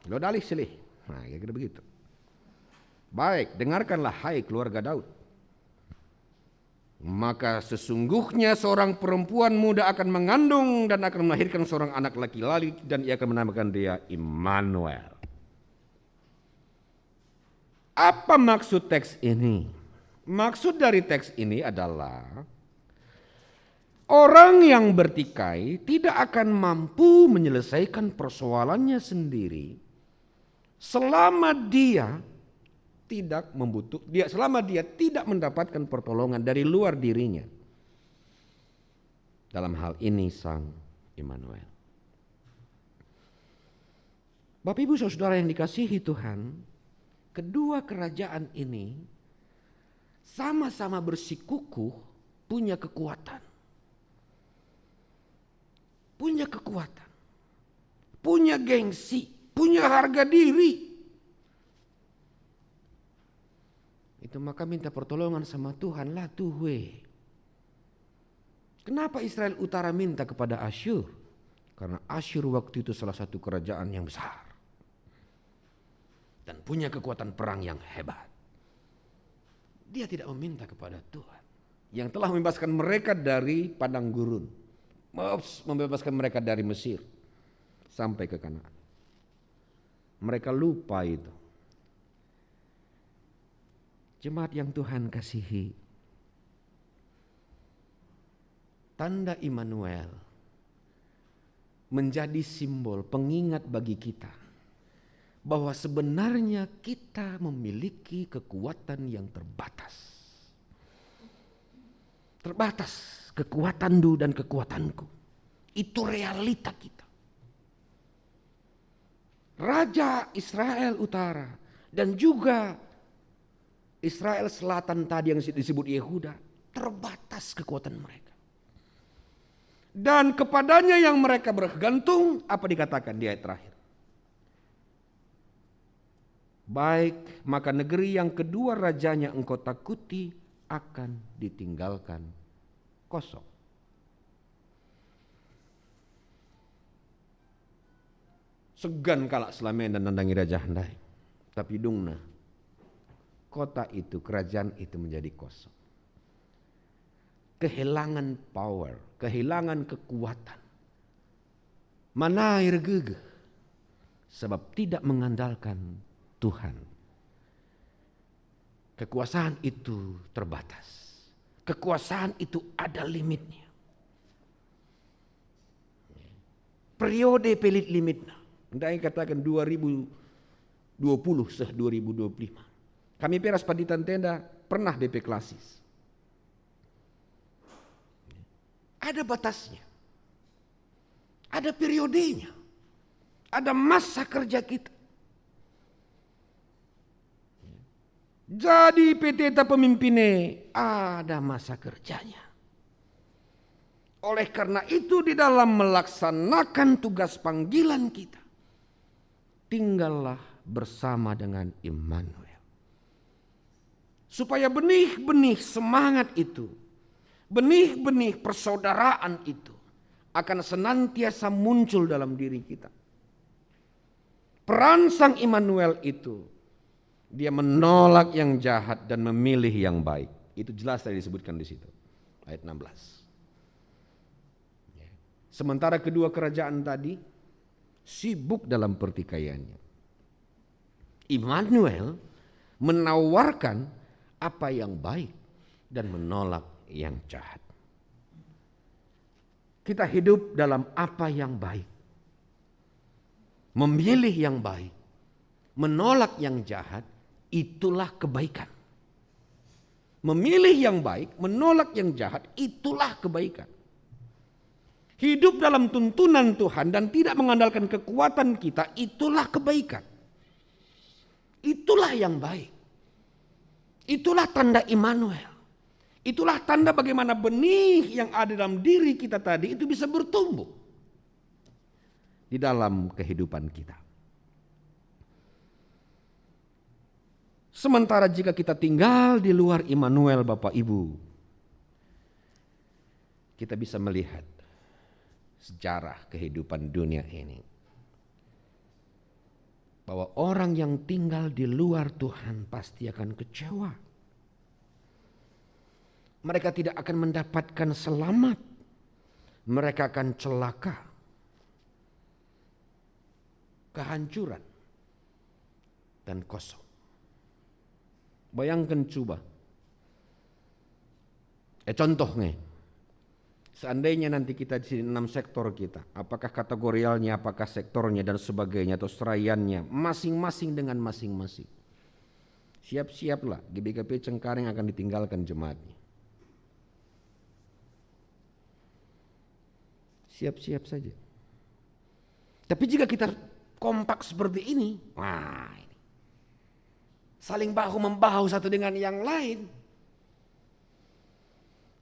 lo dalih silih. Nah, kira-kira begitu. Baik, dengarkanlah hai keluarga Daud. Maka sesungguhnya seorang perempuan muda akan mengandung dan akan melahirkan seorang anak laki-laki dan ia akan menamakan dia Immanuel. Apa maksud teks ini? Maksud dari teks ini adalah orang yang bertikai tidak akan mampu menyelesaikan persoalannya sendiri selama dia tidak mendapatkan pertolongan dari luar dirinya. Dalam hal ini Sang Immanuel. Bapak Ibu Saudara yang dikasihi Tuhan, kedua kerajaan ini sama-sama bersikukuh punya kekuatan. Punya kekuatan, punya gengsi, punya harga diri. Itu maka minta pertolongan sama Tuhan lah Tuhan. Kenapa Israel Utara minta kepada Asyur? Karena Asyur waktu itu salah satu kerajaan yang besar. Dan punya kekuatan perang yang hebat. Dia tidak meminta kepada Tuhan. Yang telah membebaskan mereka dari padang gurun. Membebaskan mereka dari Mesir sampai ke Kanaan. Mereka lupa itu. Jemaat yang Tuhan kasihi, tanda Immanuel menjadi simbol pengingat bagi kita bahwa sebenarnya kita memiliki kekuatan yang terbatas. Terbatas kekuatanmu dan kekuatanku. Itu realita kita. Raja Israel Utara dan juga Israel Selatan tadi yang disebut Yehuda, terbatas kekuatan mereka. Dan kepadanya yang mereka bergantung, apa dikatakan di ayat terakhir? Baik, maka negeri yang kedua rajanya engkau takuti akan ditinggalkan kosong. Segan kalak selamen dan nandangi raja handai. Tapi dungna, kota itu, kerajaan itu menjadi kosong. Kehilangan power, kehilangan kekuatan. Mana air gegeh. Sebab tidak mengandalkan Tuhan. Kekuasaan itu terbatas. Kekuasaan itu ada limitnya. Periode pelit limitnya. Ndai katakan 2020 seh 2025. Kami peras paditan tenda pernah DP klasis. Ada batasnya. Ada periodenya. Ada masa kerja kita. Jadi PT pemimpinnya ada masa kerjanya. Oleh karena itu di dalam melaksanakan tugas panggilan kita, tinggallah bersama dengan Immanuel. Supaya benih-benih semangat itu, benih-benih persaudaraan itu akan senantiasa muncul dalam diri kita. Peran Sang Immanuel itu, dia menolak yang jahat dan memilih yang baik. Itu jelas tadi disebutkan di situ. Ayat 16. Sementara kedua kerajaan tadi sibuk dalam pertikaiannya. Immanuel menawarkan apa yang baik dan menolak yang jahat. Kita hidup dalam apa yang baik. Memilih yang baik. menolak yang jahat, itulah kebaikan. Memilih yang baik, menolak yang jahat, itulah kebaikan. Hidup dalam tuntunan Tuhan dan tidak mengandalkan kekuatan kita, itulah kebaikan. Itulah yang baik. Itulah tanda Immanuel. Itulah tanda bagaimana benih yang ada dalam diri kita tadi itu bisa bertumbuh di dalam kehidupan kita. Sementara jika kita tinggal di luar Immanuel Bapak Ibu, kita bisa melihat sejarah kehidupan dunia ini. Bahwa orang yang tinggal di luar Tuhan pasti akan kecewa. Mereka tidak akan mendapatkan selamat. Mereka akan celaka. Kehancuran dan kosong. Bayangkan coba. Contohnya, seandainya nanti kita di sini 6 sektor kita, apakah kategorialnya, apakah sektornya dan sebagainya atau seraiannya, masing-masing dengan masing-masing. Siap-siaplah GBKP Cengkareng akan ditinggalkan jemaatnya. Siap-siap saja. Tapi jika kita kompak seperti ini, wah, saling bahu-membahu satu dengan yang lain.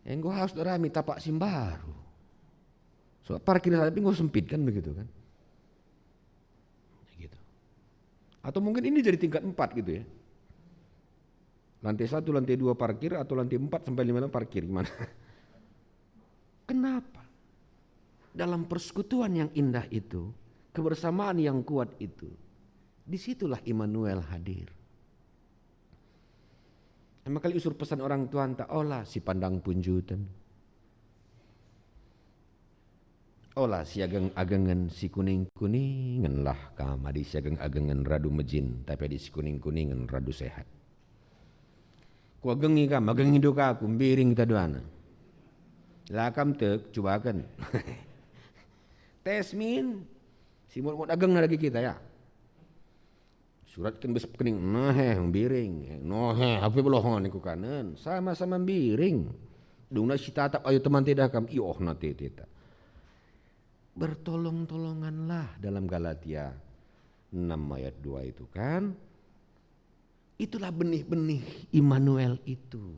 Yang gue harus rame tapak simbaru. So parkir tapi gue sempit kan begitu kan. Gitu. Atau mungkin ini jadi tingkat 4 gitu ya. Lantai 1, lantai 2 parkir atau lantai 4 sampai 5 parkir gimana? Kenapa? Dalam persekutuan yang indah itu, kebersamaan yang kuat itu, disitulah Immanuel hadir. Maka kali usur pesan orang tua tak olah si pandang punjutan. Olah si ageng-agengan si kuning-kuningan lah kama di si ageng-agengan radu mejin tapi di si kuning-kuningan radu sehat. Ku agengi kam, agengi doka aku biring kita doana. Lakam tek cobakan. Tesmin si mut ageng lagi kita ya. Surat kan besok kening, biring, apa belohon iku kanan, sama-sama biring. Duna si tatap ayo teman tidak kam, ioh nanti tita. Bertolong-tolonganlah dalam Galatia 6 ayat 2 itu kan. Itulah benih-benih Immanuel itu.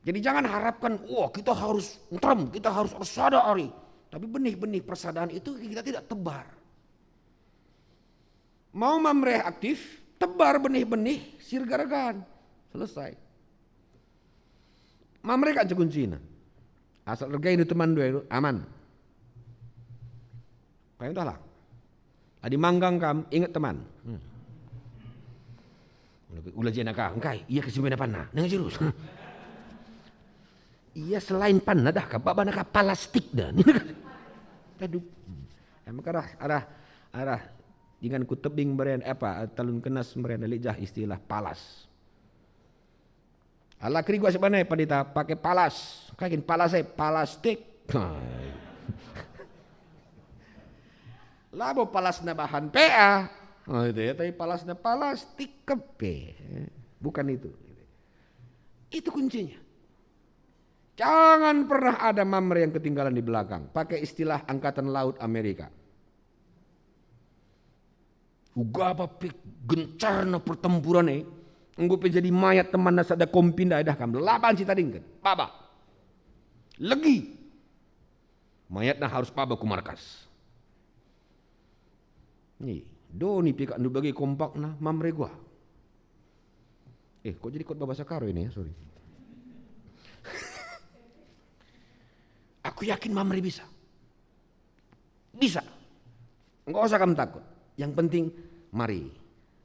Jadi jangan harapkan, kita harus ngeram, kita harus sadari. Tapi benih-benih persadaran itu kita tidak tebar. Mau mamreh aktif, tebar benih-benih, sirgaragan. Selesai. Mamreh kan kuncinya. Asal regain itu teman dua itu aman. Kayak itulah. Adi manggang kam, ingat teman. Ulah jena ka, engkai, iya kesimena panah, nang jerus. Iya selain panah dah ka, baba nak plastik dah. Aduh. Maka arah dengan ku tebing beren talun kenas beren alijah istilah palas. Ala kri gua sebenarnya padita pakai palas. Kakin palas plastik. Labo palas na bahan PA. Oh itu ya, tapi palas na plastik kepe. Bukan itu. Itu kuncinya. Jangan pernah ada mamre yang ketinggalan di belakang. Pakai istilah Angkatan Laut Amerika. Uga apa gencarna pertempuran enggo jadi mayat teman nasa ada kompinda dah kam laban si tading kan paba lagi mayatna harus paba ku markas ni doni pika ndu bagi kompak na mamre gua kok jadi kot babasa karo ini ya sorry. Aku yakin mamre bisa enggak usah kamu takut. Yang penting mari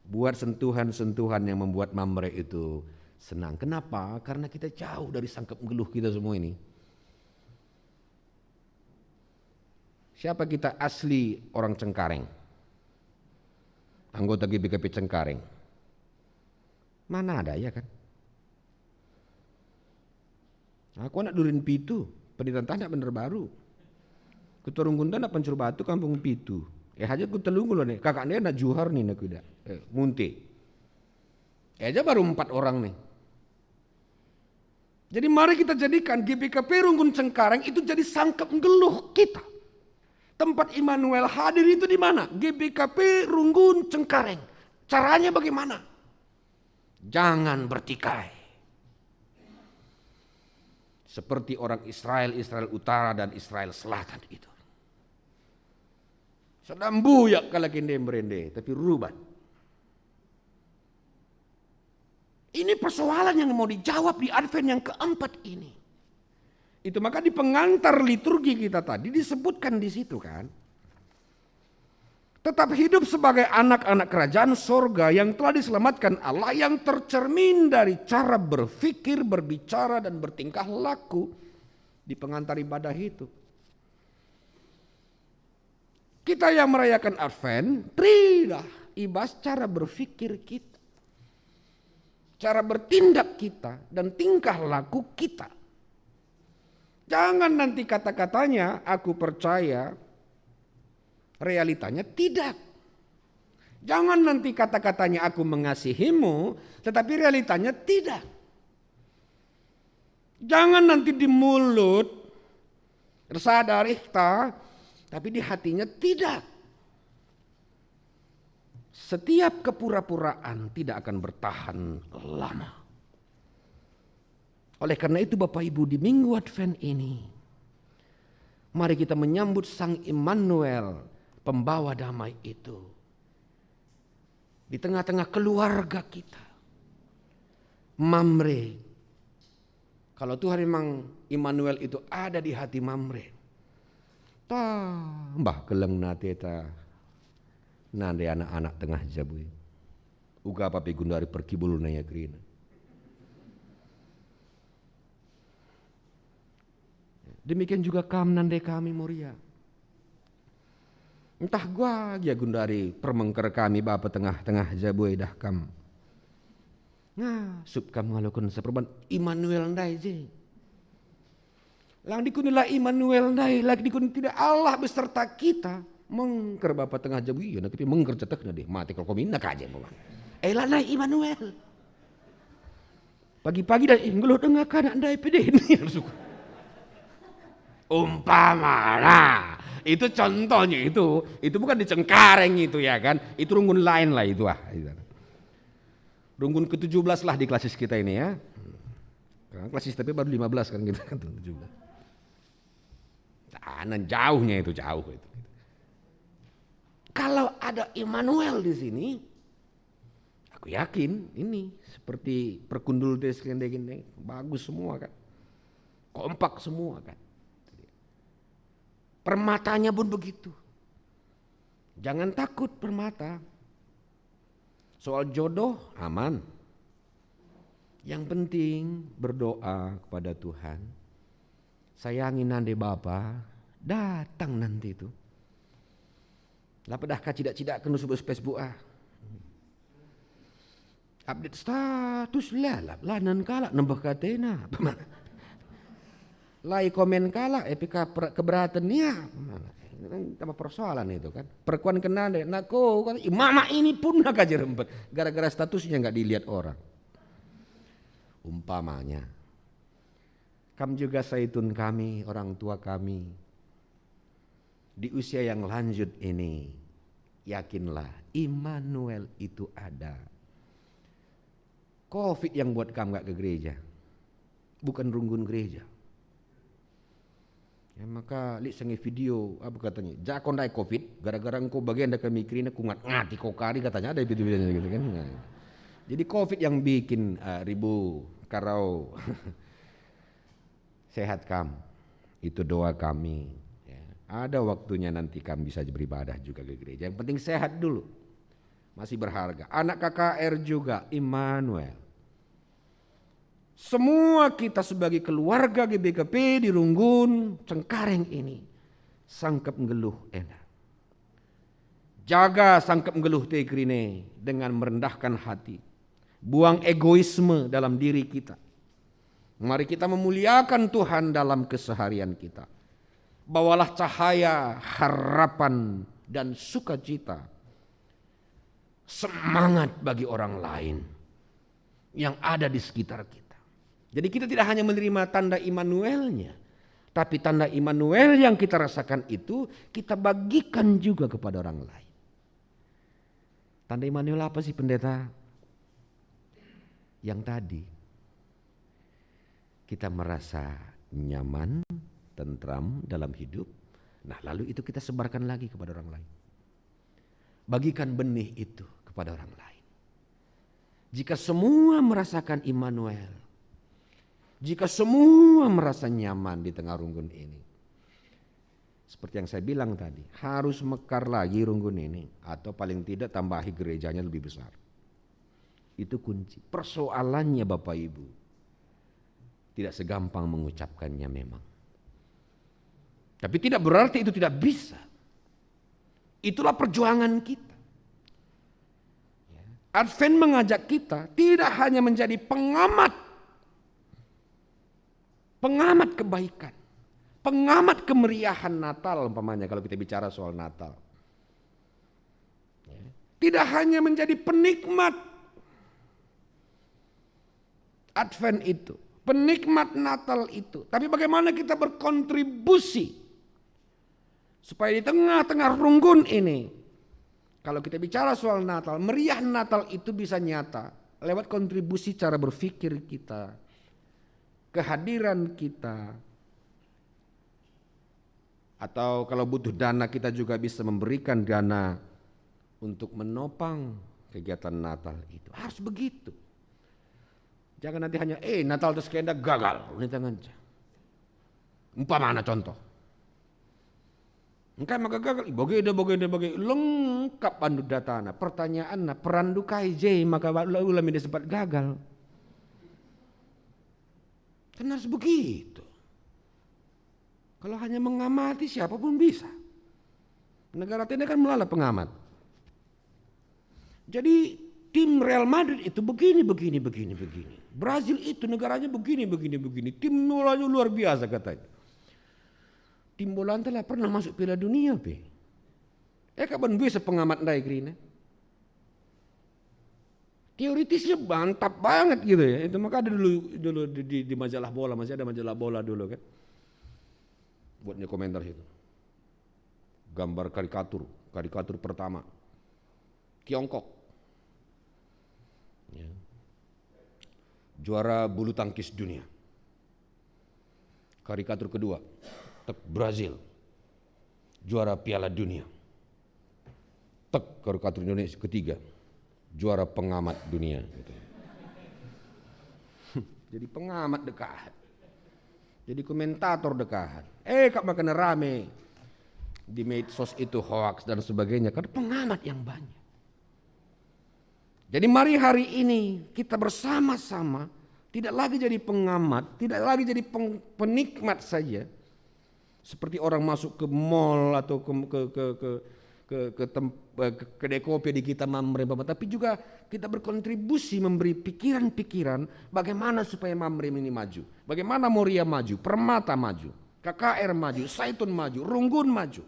buat sentuhan-sentuhan yang membuat mamre itu senang. Kenapa? Karena kita jauh dari sangkap geluh kita semua ini. Siapa kita asli orang Cengkareng? Anggota GBKP Cengkareng. Mana ada ya kan? Aku anak Durin Pitu, pendidikan tanah bener baru. Keturung Gunta nak Pancur Batu Kampung Pitu. Aja ku telunggu loh nih, kakaknya nak juhar nih nak kuda, munti. Aja baru 4 orang nih. Jadi mari kita jadikan GBKP Runggun Cengkareng itu jadi sangkep ngeluh kita. Tempat Immanuel hadir itu di mana? GBKP Runggun Cengkareng. Caranya bagaimana? Jangan bertikai. Seperti orang Israel Utara dan Israel Selatan itu. Sedang buyak kalau kinde merende, tapi rubat. Ini persoalan yang mau dijawab di Advent yang keempat ini. Itu maka di pengantar liturgi kita tadi disebutkan di situ kan. Tetap hidup sebagai anak-anak kerajaan sorga yang telah diselamatkan Allah, yang tercermin dari cara berpikir, berbicara dan bertingkah laku di pengantar ibadah itu. Kita yang merayakan Advent, tidak ibas cara berpikir kita, cara bertindak kita, dan tingkah laku kita. Jangan nanti kata-katanya aku percaya, realitanya tidak. Jangan nanti kata-katanya aku mengasihimu, tetapi realitanya tidak. Jangan nanti di mulut sadarikhta, tapi di hatinya tidak. Setiap kepura-puraan tidak akan bertahan lama. Oleh karena itu Bapak Ibu, di Minggu Advent ini, mari kita menyambut Sang Immanuel, pembawa damai itu. Di tengah-tengah keluarga kita. Mamre. Kalau Tuhan memang Immanuel itu ada di hati Mamre. Tambah keleng nate ta nande anak-anak tengah jabui. Uga apa pegundari perkibul naya grina. Demikian juga nande kami Moria. Entah gua ya gundari permengker kami bapa tengah-tengah jabui dah kam. Nah, sub kam ngalukun seperban Immanuel ndai je. Lang dikunilah Immanuel ndai, lagi dikun tidak Allah beserta kita. Mengker bapa tengah jabu iya, tapi mengker cetek deh mati kalau komin nak aja memang. Lanai Immanuel. Pagi-pagi dah ngeluh tengah kanak ndai pede ini suka. Umpama lah, itu contohnya itu bukan di Cengkareng itu ya kan, itu runggun lain lah itu Runggun ke-17 lah di klasis kita ini ya. Klasis tapi baru 15 kan gitu kan 17. Nan jauhnya itu jauh itu. Kalau ada Immanuel di sini, aku yakin ini seperti perkundul des kende bagus semua kan, kompak semua kan. Permatanya pun begitu. Jangan takut permata. Soal jodoh aman. Yang penting berdoa kepada Tuhan. Sayangi nande Bapa, datang nanti itu. Lapadah cidak-cidak kena subus Facebook update status lah nan kala nambah katena. Lai komen kala EPK keberatan niya. Sama persoalan itu kan. Perkuan kena deh. Nako mama ini pun nak aja rempet. Gara-gara statusnya nggak dilihat orang. Umpamanya. Kam juga saitun kami, orang tua kami. Di usia yang lanjut ini. Yakinlah Immanuel itu ada. Covid yang buat kamu gak ke gereja. Bukan runggun gereja. Ya, maka lihat sangi video apa katanya, jakon dai Covid gara-gara engkau bagian dah kami mikirin aku ngati kokari katanya ada video-videonya gitu kan. Nah, jadi Covid yang bikin ribu karau sehat kamu. Itu doa kami. Ya. Ada waktunya nanti kami bisa beribadah juga ke gereja. Yang penting sehat dulu. Masih berharga. Anak KKR juga Immanuel. Semua kita sebagai keluarga GBKP di Runggun Cengkareng ini sangkep ngeluh enak. Jaga sangkep ngeluh tekrine dengan merendahkan hati. Buang egoisme dalam diri kita. Mari kita memuliakan Tuhan dalam keseharian kita. Bawalah cahaya harapan dan sukacita, semangat bagi orang lain yang ada di sekitar kita. Jadi kita tidak hanya menerima tanda Immanuelnya, tapi tanda Immanuel yang kita rasakan itu kita bagikan juga kepada orang lain. Tanda Immanuel apa sih pendeta? Yang tadi kita merasa nyaman, tentram dalam hidup. Nah, lalu itu kita sebarkan lagi kepada orang lain. Bagikan benih itu kepada orang lain. Jika semua merasakan Immanuel, jika semua merasa nyaman di tengah Runggun ini, seperti yang saya bilang tadi, harus mekar lagi Runggun ini, atau paling tidak tambahi gerejanya lebih besar. Itu kunci. Persoalannya Bapak Ibu, tidak segampang mengucapkannya memang. Tapi tidak berarti itu tidak bisa. Itulah perjuangan kita. Advent mengajak kita tidak hanya menjadi pengamat kebaikan, pengamat kemeriahan Natal umpamanya kalau kita bicara soal Natal. Tidak hanya menjadi penikmat Advent itu, penikmat Natal itu, tapi bagaimana kita berkontribusi supaya di tengah-tengah Runggun ini, kalau kita bicara soal Natal, meriah Natal itu bisa nyata lewat kontribusi cara berpikir kita, kehadiran kita, atau kalau butuh dana kita juga bisa memberikan dana untuk menopang kegiatan Natal itu. Harus begitu. Jangan nanti hanya Natal terus kenda gagal, ini jangan. Umpamana contoh. Engkau maka gagal, bagi lengkap pandu datana. Pertanyaan perandukai J maka ulam ini sempat gagal. Kan harus begitu. Kalau hanya mengamati siapapun bisa. Negara ini kan melala pengamat. Jadi tim Real Madrid itu begini. Brazil itu negaranya begini. Tim bolanya luar biasa katanya. Tim bola telah pernah masuk Piala Dunia, Pe. Kapan bisa pengamat daerah? Teoritisnya mantap banget gitu ya. Itu maka ada dulu di majalah bola, masih ada majalah bola dulu kan. Buatnya komentar situ. Gambar karikatur pertama. Tiongkok. Ya. Juara bulu tangkis dunia. Karikatur kedua. Brazil, juara Piala Dunia. Karikatur Indonesia ketiga, juara pengamat dunia. Gitu. Jadi pengamat dekat, jadi komentator dekat. Kak makan rame di medsos itu hoax dan sebagainya. Karena pengamat yang banyak. Jadi mari hari ini kita bersama-sama tidak lagi jadi pengamat, tidak lagi jadi penikmat saja. Seperti orang masuk ke mall atau ke kedai kopi di kita Mamre, tapi juga kita berkontribusi memberi pikiran-pikiran bagaimana supaya Mamre ini maju, bagaimana Moria maju, Permata maju, KKR maju, Saitun maju, Runggun maju.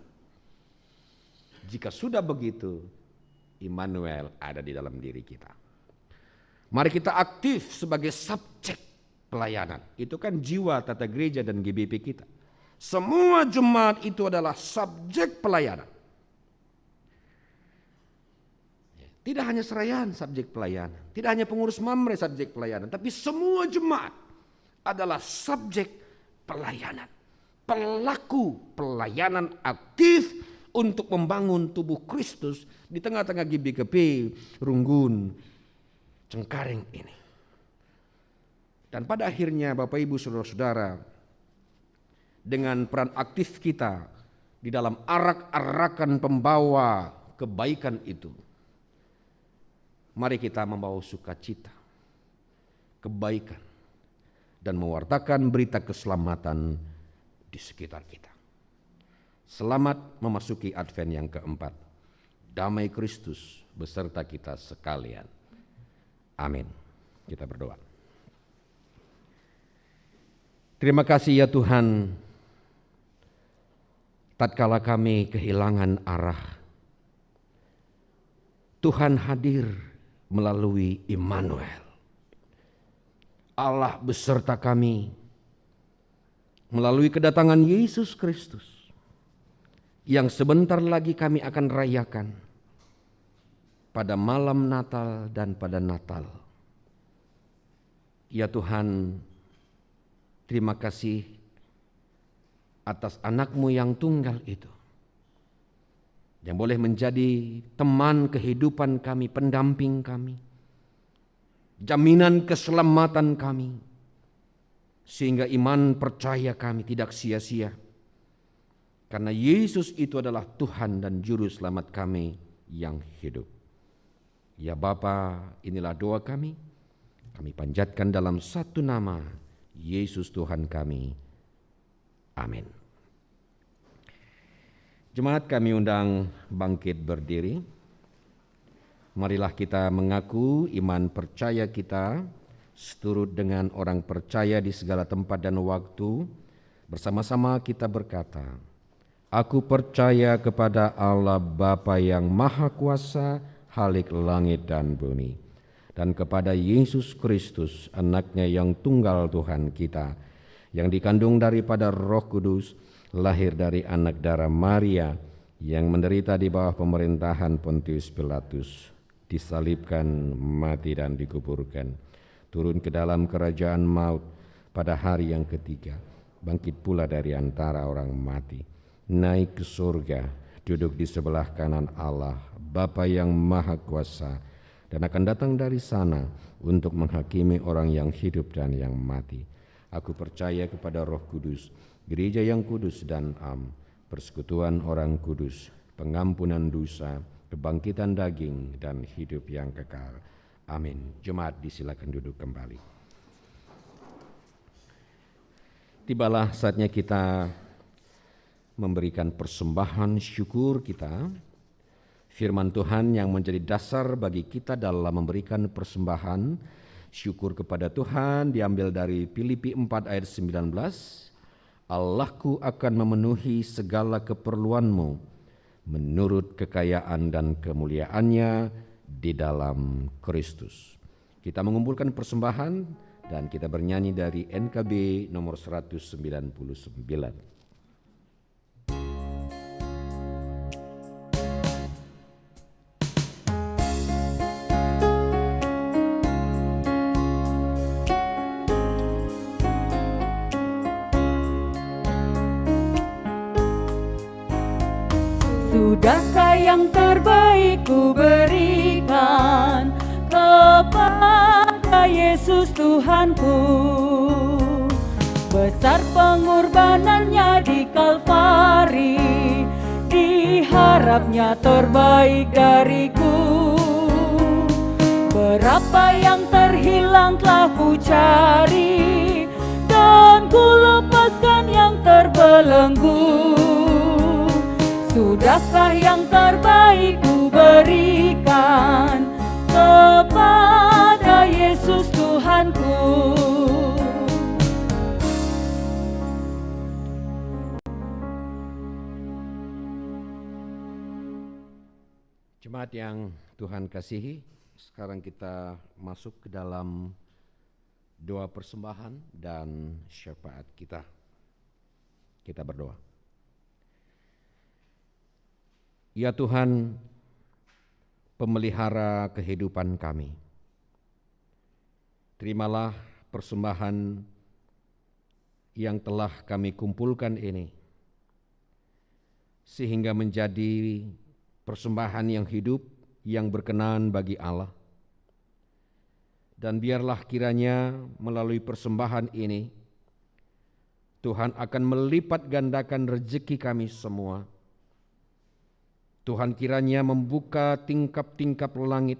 Jika sudah begitu, Immanuel ada di dalam diri kita. Mari kita aktif sebagai subjek pelayanan. Itu kan jiwa tata gereja dan GBP kita. Semua jemaat itu adalah subjek pelayanan. Tidak hanya Serayan subjek pelayanan, tidak hanya pengurus Mamre subjek pelayanan, tapi semua jemaat adalah subjek pelayanan. Pelaku pelayanan aktif untuk membangun tubuh Kristus di tengah-tengah GBKP Runggun Cengkareng ini. Dan pada akhirnya Bapak Ibu Saudara-saudara, dengan peran aktif kita di dalam arak-arakan pembawa kebaikan itu, mari kita membawa sukacita, kebaikan, dan mewartakan berita keselamatan di sekitar kita. Selamat memasuki Advent yang keempat. Damai Kristus beserta kita sekalian. Amin. Kita berdoa. Terima kasih ya Tuhan. Tatkala kami kehilangan arah, Tuhan hadir melalui Immanuel. Allah beserta kami melalui kedatangan Yesus Kristus yang sebentar lagi kami akan rayakan pada malam Natal dan pada Natal. Ya Tuhan, terima kasih atas anak-Mu yang tunggal itu, yang boleh menjadi teman kehidupan kami, pendamping kami, jaminan keselamatan kami, sehingga iman percaya kami tidak sia-sia. Karena Yesus itu adalah Tuhan dan Juru Selamat kami yang hidup. Ya Bapa, inilah doa kami panjatkan dalam satu nama, Yesus Tuhan kami. Amin. Jemaat, kami undang bangkit berdiri. Marilah kita mengaku iman percaya kita seturut dengan orang percaya di segala tempat dan waktu. Bersama-sama kita berkata, aku percaya kepada Allah Bapa yang Maha Kuasa, Khalik langit dan bumi, dan kepada Yesus Kristus, anaknya yang tunggal Tuhan kita, yang dikandung daripada Roh Kudus, lahir dari anak darah Maria, yang menderita di bawah pemerintahan Pontius Pilatus, disalibkan, mati dan dikuburkan, turun ke dalam kerajaan maut, pada hari yang ketiga bangkit pula dari antara orang mati, naik ke surga, duduk di sebelah kanan Allah Bapa yang Maha Kuasa, dan akan datang dari sana untuk menghakimi orang yang hidup dan yang mati. Aku percaya kepada Roh Kudus, gereja yang kudus dan am, persekutuan orang kudus, pengampunan dosa, kebangkitan daging, dan hidup yang kekal. Amin. Jemaat disilakan duduk kembali. Tibalah saatnya kita memberikan persembahan syukur kita. Firman Tuhan yang menjadi dasar bagi kita dalam memberikan persembahan syukur kepada Tuhan diambil dari Filipi 4 ayat 19. Allahku akan memenuhi segala keperluanmu menurut kekayaan dan kemuliaannya di dalam Kristus. Kita mengumpulkan persembahan dan kita bernyanyi dari NKB nomor 199. Sudahkah yang terbaik ku berikan kepada Yesus Tuhanku? Besar pengorbanannya di Kalvari, diharapnya terbaik dariku. Berapa yang terhilang telah ku cari, dan ku lepaskan yang terbelenggu. Sudahkah yang terbaik ku berikan kepada Yesus Tuhanku? Jemaat yang Tuhan kasihi, sekarang kita masuk ke dalam doa persembahan dan syafaat kita. Kita berdoa. Ya Tuhan, pemelihara kehidupan kami, terimalah persembahan yang telah kami kumpulkan ini, sehingga menjadi persembahan yang hidup, yang berkenan bagi Allah. Dan biarlah kiranya melalui persembahan ini, Tuhan akan melipat gandakan rezeki kami semua. Tuhan kiranya membuka tingkap-tingkap langit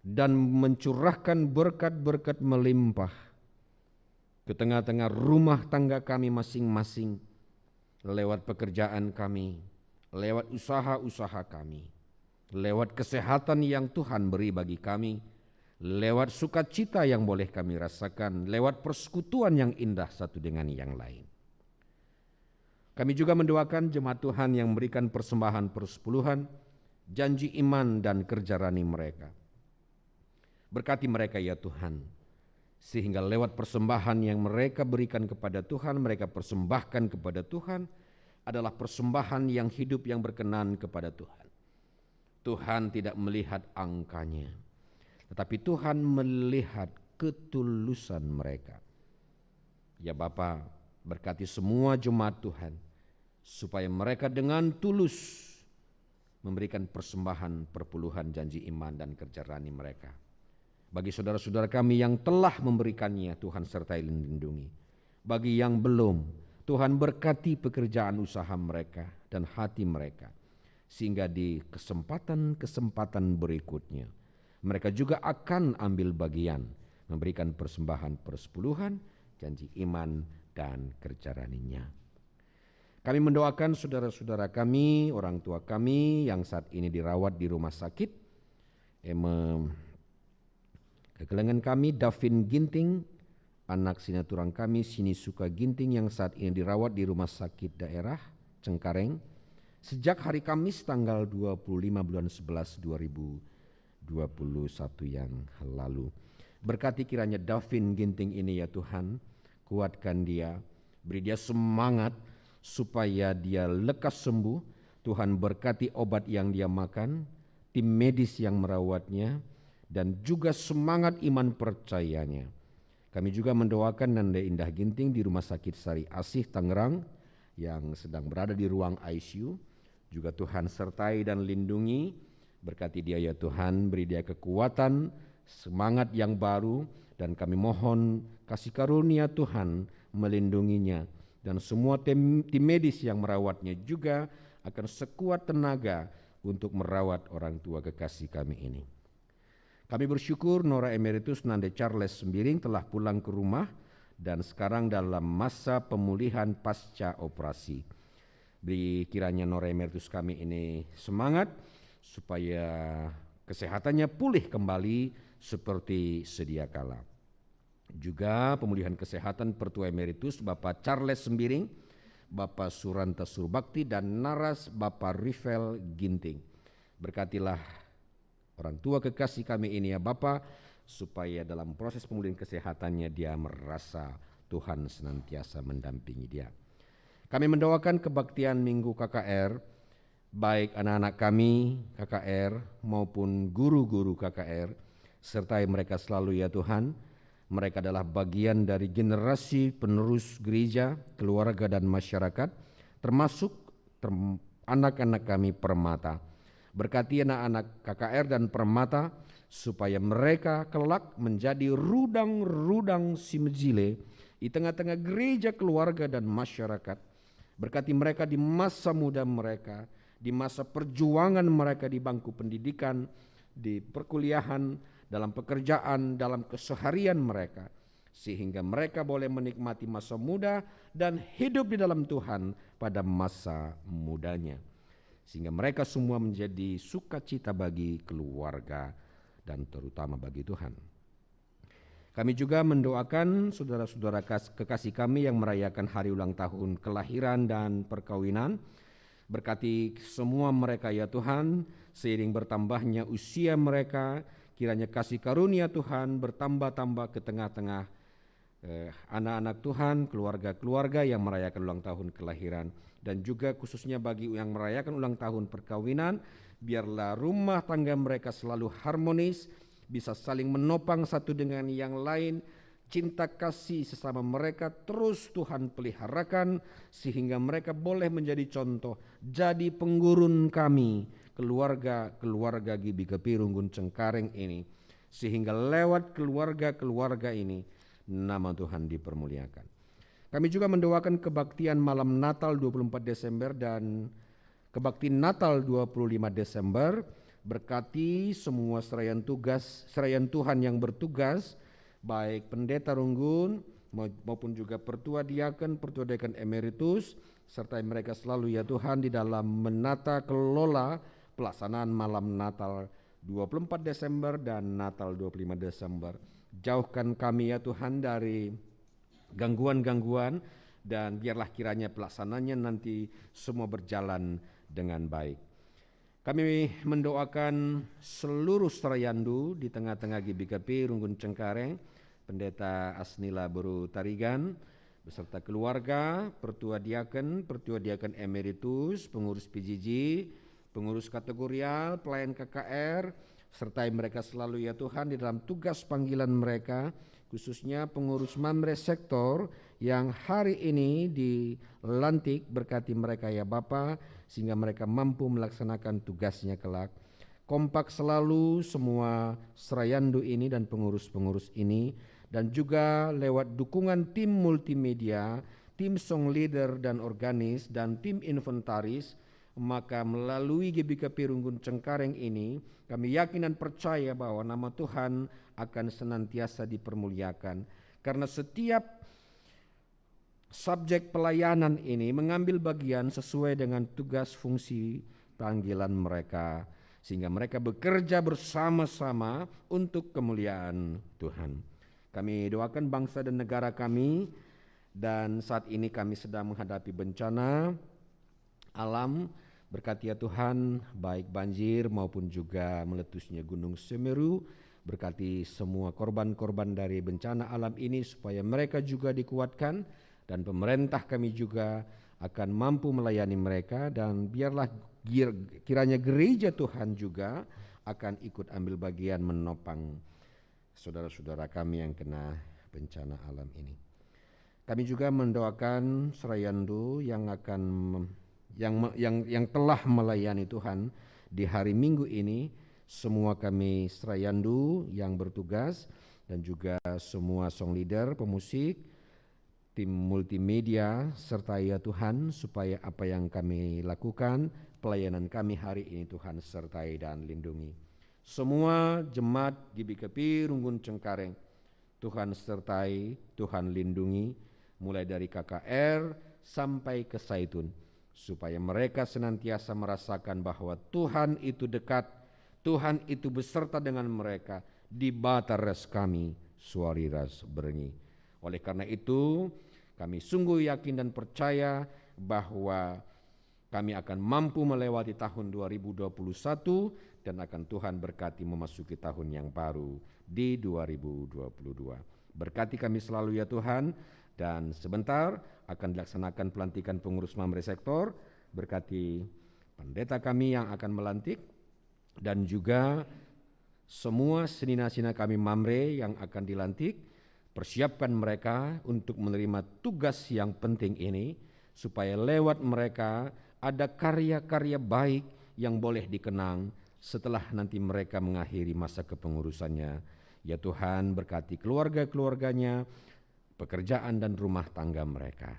dan mencurahkan berkat-berkat melimpah ke tengah-tengah rumah tangga kami masing-masing, lewat pekerjaan kami, lewat usaha-usaha kami, lewat kesehatan yang Tuhan beri bagi kami, lewat sukacita yang boleh kami rasakan, lewat persekutuan yang indah satu dengan yang lain. Kami juga mendoakan jemaat Tuhan yang memberikan persembahan persepuluhan, janji iman dan kerja rani mereka. Berkati mereka ya Tuhan, sehingga lewat persembahan yang mereka berikan kepada Tuhan, mereka persembahkan kepada Tuhan, adalah persembahan yang hidup yang berkenan kepada Tuhan. Tuhan tidak melihat angkanya, tetapi Tuhan melihat ketulusan mereka. Ya Bapa, berkati semua jemaat Tuhan, supaya mereka dengan tulus memberikan persembahan perpuluhan janji iman dan kerja rani mereka. Bagi saudara-saudara kami yang telah memberikannya, Tuhan sertai lindungi. Bagi yang belum, Tuhan berkati pekerjaan usaha mereka dan hati mereka, sehingga di kesempatan-kesempatan berikutnya mereka juga akan ambil bagian memberikan persembahan persepuluhan, janji iman dan kerja raninya. Kami mendoakan saudara-saudara kami, orang tua kami yang saat ini dirawat di rumah sakit. Kegelengan kami Davin Ginting, anak sinaturang kami Sinisuka Ginting yang saat ini dirawat di rumah sakit daerah Cengkareng sejak hari Kamis tanggal 25 bulan 11 2021 yang lalu. Berkati kiranya Davin Ginting ini ya Tuhan, kuatkan dia, beri dia semangat supaya dia lekas sembuh. Tuhan berkati obat yang dia makan, tim medis yang merawatnya, dan juga semangat iman percayanya. Kami juga mendoakan Nanda Indah Ginting di Rumah Sakit Sari Asih Tangerang yang sedang berada di ruang ICU. Juga Tuhan sertai dan lindungi, berkati dia ya Tuhan, beri dia kekuatan, semangat yang baru, dan kami mohon kasih karunia Tuhan melindunginya, dan semua tim medis yang merawatnya juga akan sekuat tenaga untuk merawat orang tua kekasih kami ini. Kami bersyukur Nora Emeritus Nande Charles Sembiring telah pulang ke rumah dan sekarang dalam masa pemulihan pasca operasi. Beri kiranya Nora Emeritus kami ini semangat supaya kesehatannya pulih kembali seperti sedia kala. Juga pemulihan kesehatan Pertua Emeritus Bapak Charles Sembiring, Bapak Suranta Surbakti, dan Naras Bapak Rivel Ginting. Berkatilah orang tua kekasih kami ini ya Bapak, supaya dalam proses pemulihan kesehatannya dia merasa Tuhan senantiasa mendampingi dia. Kami mendoakan kebaktian Minggu KKR, baik anak-anak kami KKR maupun guru-guru KKR, sertai mereka selalu ya Tuhan. Mereka adalah bagian dari generasi penerus gereja, keluarga dan masyarakat, termasuk anak-anak kami Permata. Berkati anak-anak KKR dan Permata supaya mereka kelak menjadi rudang-rudang simjile di tengah-tengah gereja, keluarga dan masyarakat. Berkati mereka di masa muda mereka, di masa perjuangan mereka di bangku pendidikan, di perkuliahan, dalam pekerjaan, dalam keseharian mereka, sehingga mereka boleh menikmati masa muda dan hidup di dalam Tuhan pada masa mudanya, sehingga mereka semua menjadi sukacita bagi keluarga dan terutama bagi Tuhan. Kami juga mendoakan saudara-saudara kekasih kami yang merayakan hari ulang tahun kelahiran dan perkawinan. Berkati semua mereka ya Tuhan, seiring bertambahnya usia mereka, kiranya kasih karunia Tuhan bertambah-tambah ke tengah-tengah anak-anak Tuhan, keluarga-keluarga yang merayakan ulang tahun kelahiran, dan juga khususnya bagi yang merayakan ulang tahun perkawinan, biarlah rumah tangga mereka selalu harmonis, bisa saling menopang satu dengan yang lain, cinta kasih sesama mereka terus Tuhan peliharakan, sehingga mereka boleh menjadi contoh, jadi penggurun kami, keluarga Gibi Kepirunggun Cengkareng ini, sehingga lewat keluarga-keluarga ini nama Tuhan dipermuliakan. Kami juga mendoakan kebaktian malam Natal 24 Desember dan kebaktian Natal 25 Desember. Berkati semua seraian Tuhan yang bertugas, baik pendeta Runggun maupun juga pertua diaken emeritus, serta mereka selalu ya Tuhan di dalam menata kelola pelaksanaan malam Natal 24 Desember dan Natal 25 Desember. Jauhkan kami ya Tuhan dari gangguan-gangguan, dan biarlah kiranya pelaksananya nanti semua berjalan dengan baik. Kami mendoakan seluruh Serayandu di tengah-tengah GBKP Runggun Cengkareng, Pendeta Asnila Boru Tarigan, beserta keluarga, Pertua Diaken Emeritus, pengurus PJJ, pengurus kategorial, pelayan KKR, sertai mereka selalu ya Tuhan di dalam tugas panggilan mereka, khususnya pengurus Mamre Sektor yang hari ini dilantik, berkati mereka ya Bapa, sehingga mereka mampu melaksanakan tugasnya kelak. Kompak selalu semua Serayandu ini dan pengurus-pengurus ini, dan juga lewat dukungan tim multimedia, tim song leader dan organis, dan tim inventaris, maka melalui GBKP Runggun Cengkareng ini, kami yakin dan percaya bahwa nama Tuhan akan senantiasa dipermuliakan. Karena setiap subjek pelayanan ini mengambil bagian sesuai dengan tugas fungsi panggilan mereka, sehingga mereka bekerja bersama-sama untuk kemuliaan Tuhan. Kami doakan bangsa dan negara kami, dan saat ini kami sedang menghadapi bencana alam. Berkati ya Tuhan, baik banjir maupun juga meletusnya Gunung Semeru. Berkati semua korban-korban dari bencana alam ini supaya mereka juga dikuatkan, dan pemerintah kami juga akan mampu melayani mereka, dan biarlah kiranya gereja Tuhan juga akan ikut ambil bagian menopang saudara-saudara kami yang kena bencana alam ini. Kami juga mendoakan Serayandu yang akan yang telah melayani Tuhan di hari Minggu ini, semua kami Serayandu yang bertugas, dan juga semua song leader, pemusik, tim multimedia, serta ya Tuhan, supaya apa yang kami lakukan, pelayanan kami hari ini Tuhan sertai dan lindungi. Semua jemaat GBKP Runggun Cengkareng, Tuhan sertai, Tuhan lindungi, mulai dari KKR sampai ke Saitun, supaya mereka senantiasa merasakan bahwa Tuhan itu dekat, Tuhan itu beserta dengan mereka di bataras kami, suariras berengi. Oleh karena itu, kami sungguh yakin dan percaya bahwa kami akan mampu melewati tahun 2021 dan akan Tuhan berkati memasuki tahun yang baru di 2022. Berkati kami selalu ya Tuhan, dan sebentar akan dilaksanakan pelantikan pengurus Mamre Sektor. Berkati pendeta kami yang akan melantik, dan juga semua senina-senina kami Mamre yang akan dilantik. Persiapkan mereka untuk menerima tugas yang penting ini, supaya lewat mereka ada karya-karya baik yang boleh dikenang setelah nanti mereka mengakhiri masa kepengurusannya. Ya Tuhan, berkati keluarga-keluarganya, pekerjaan dan rumah tangga mereka.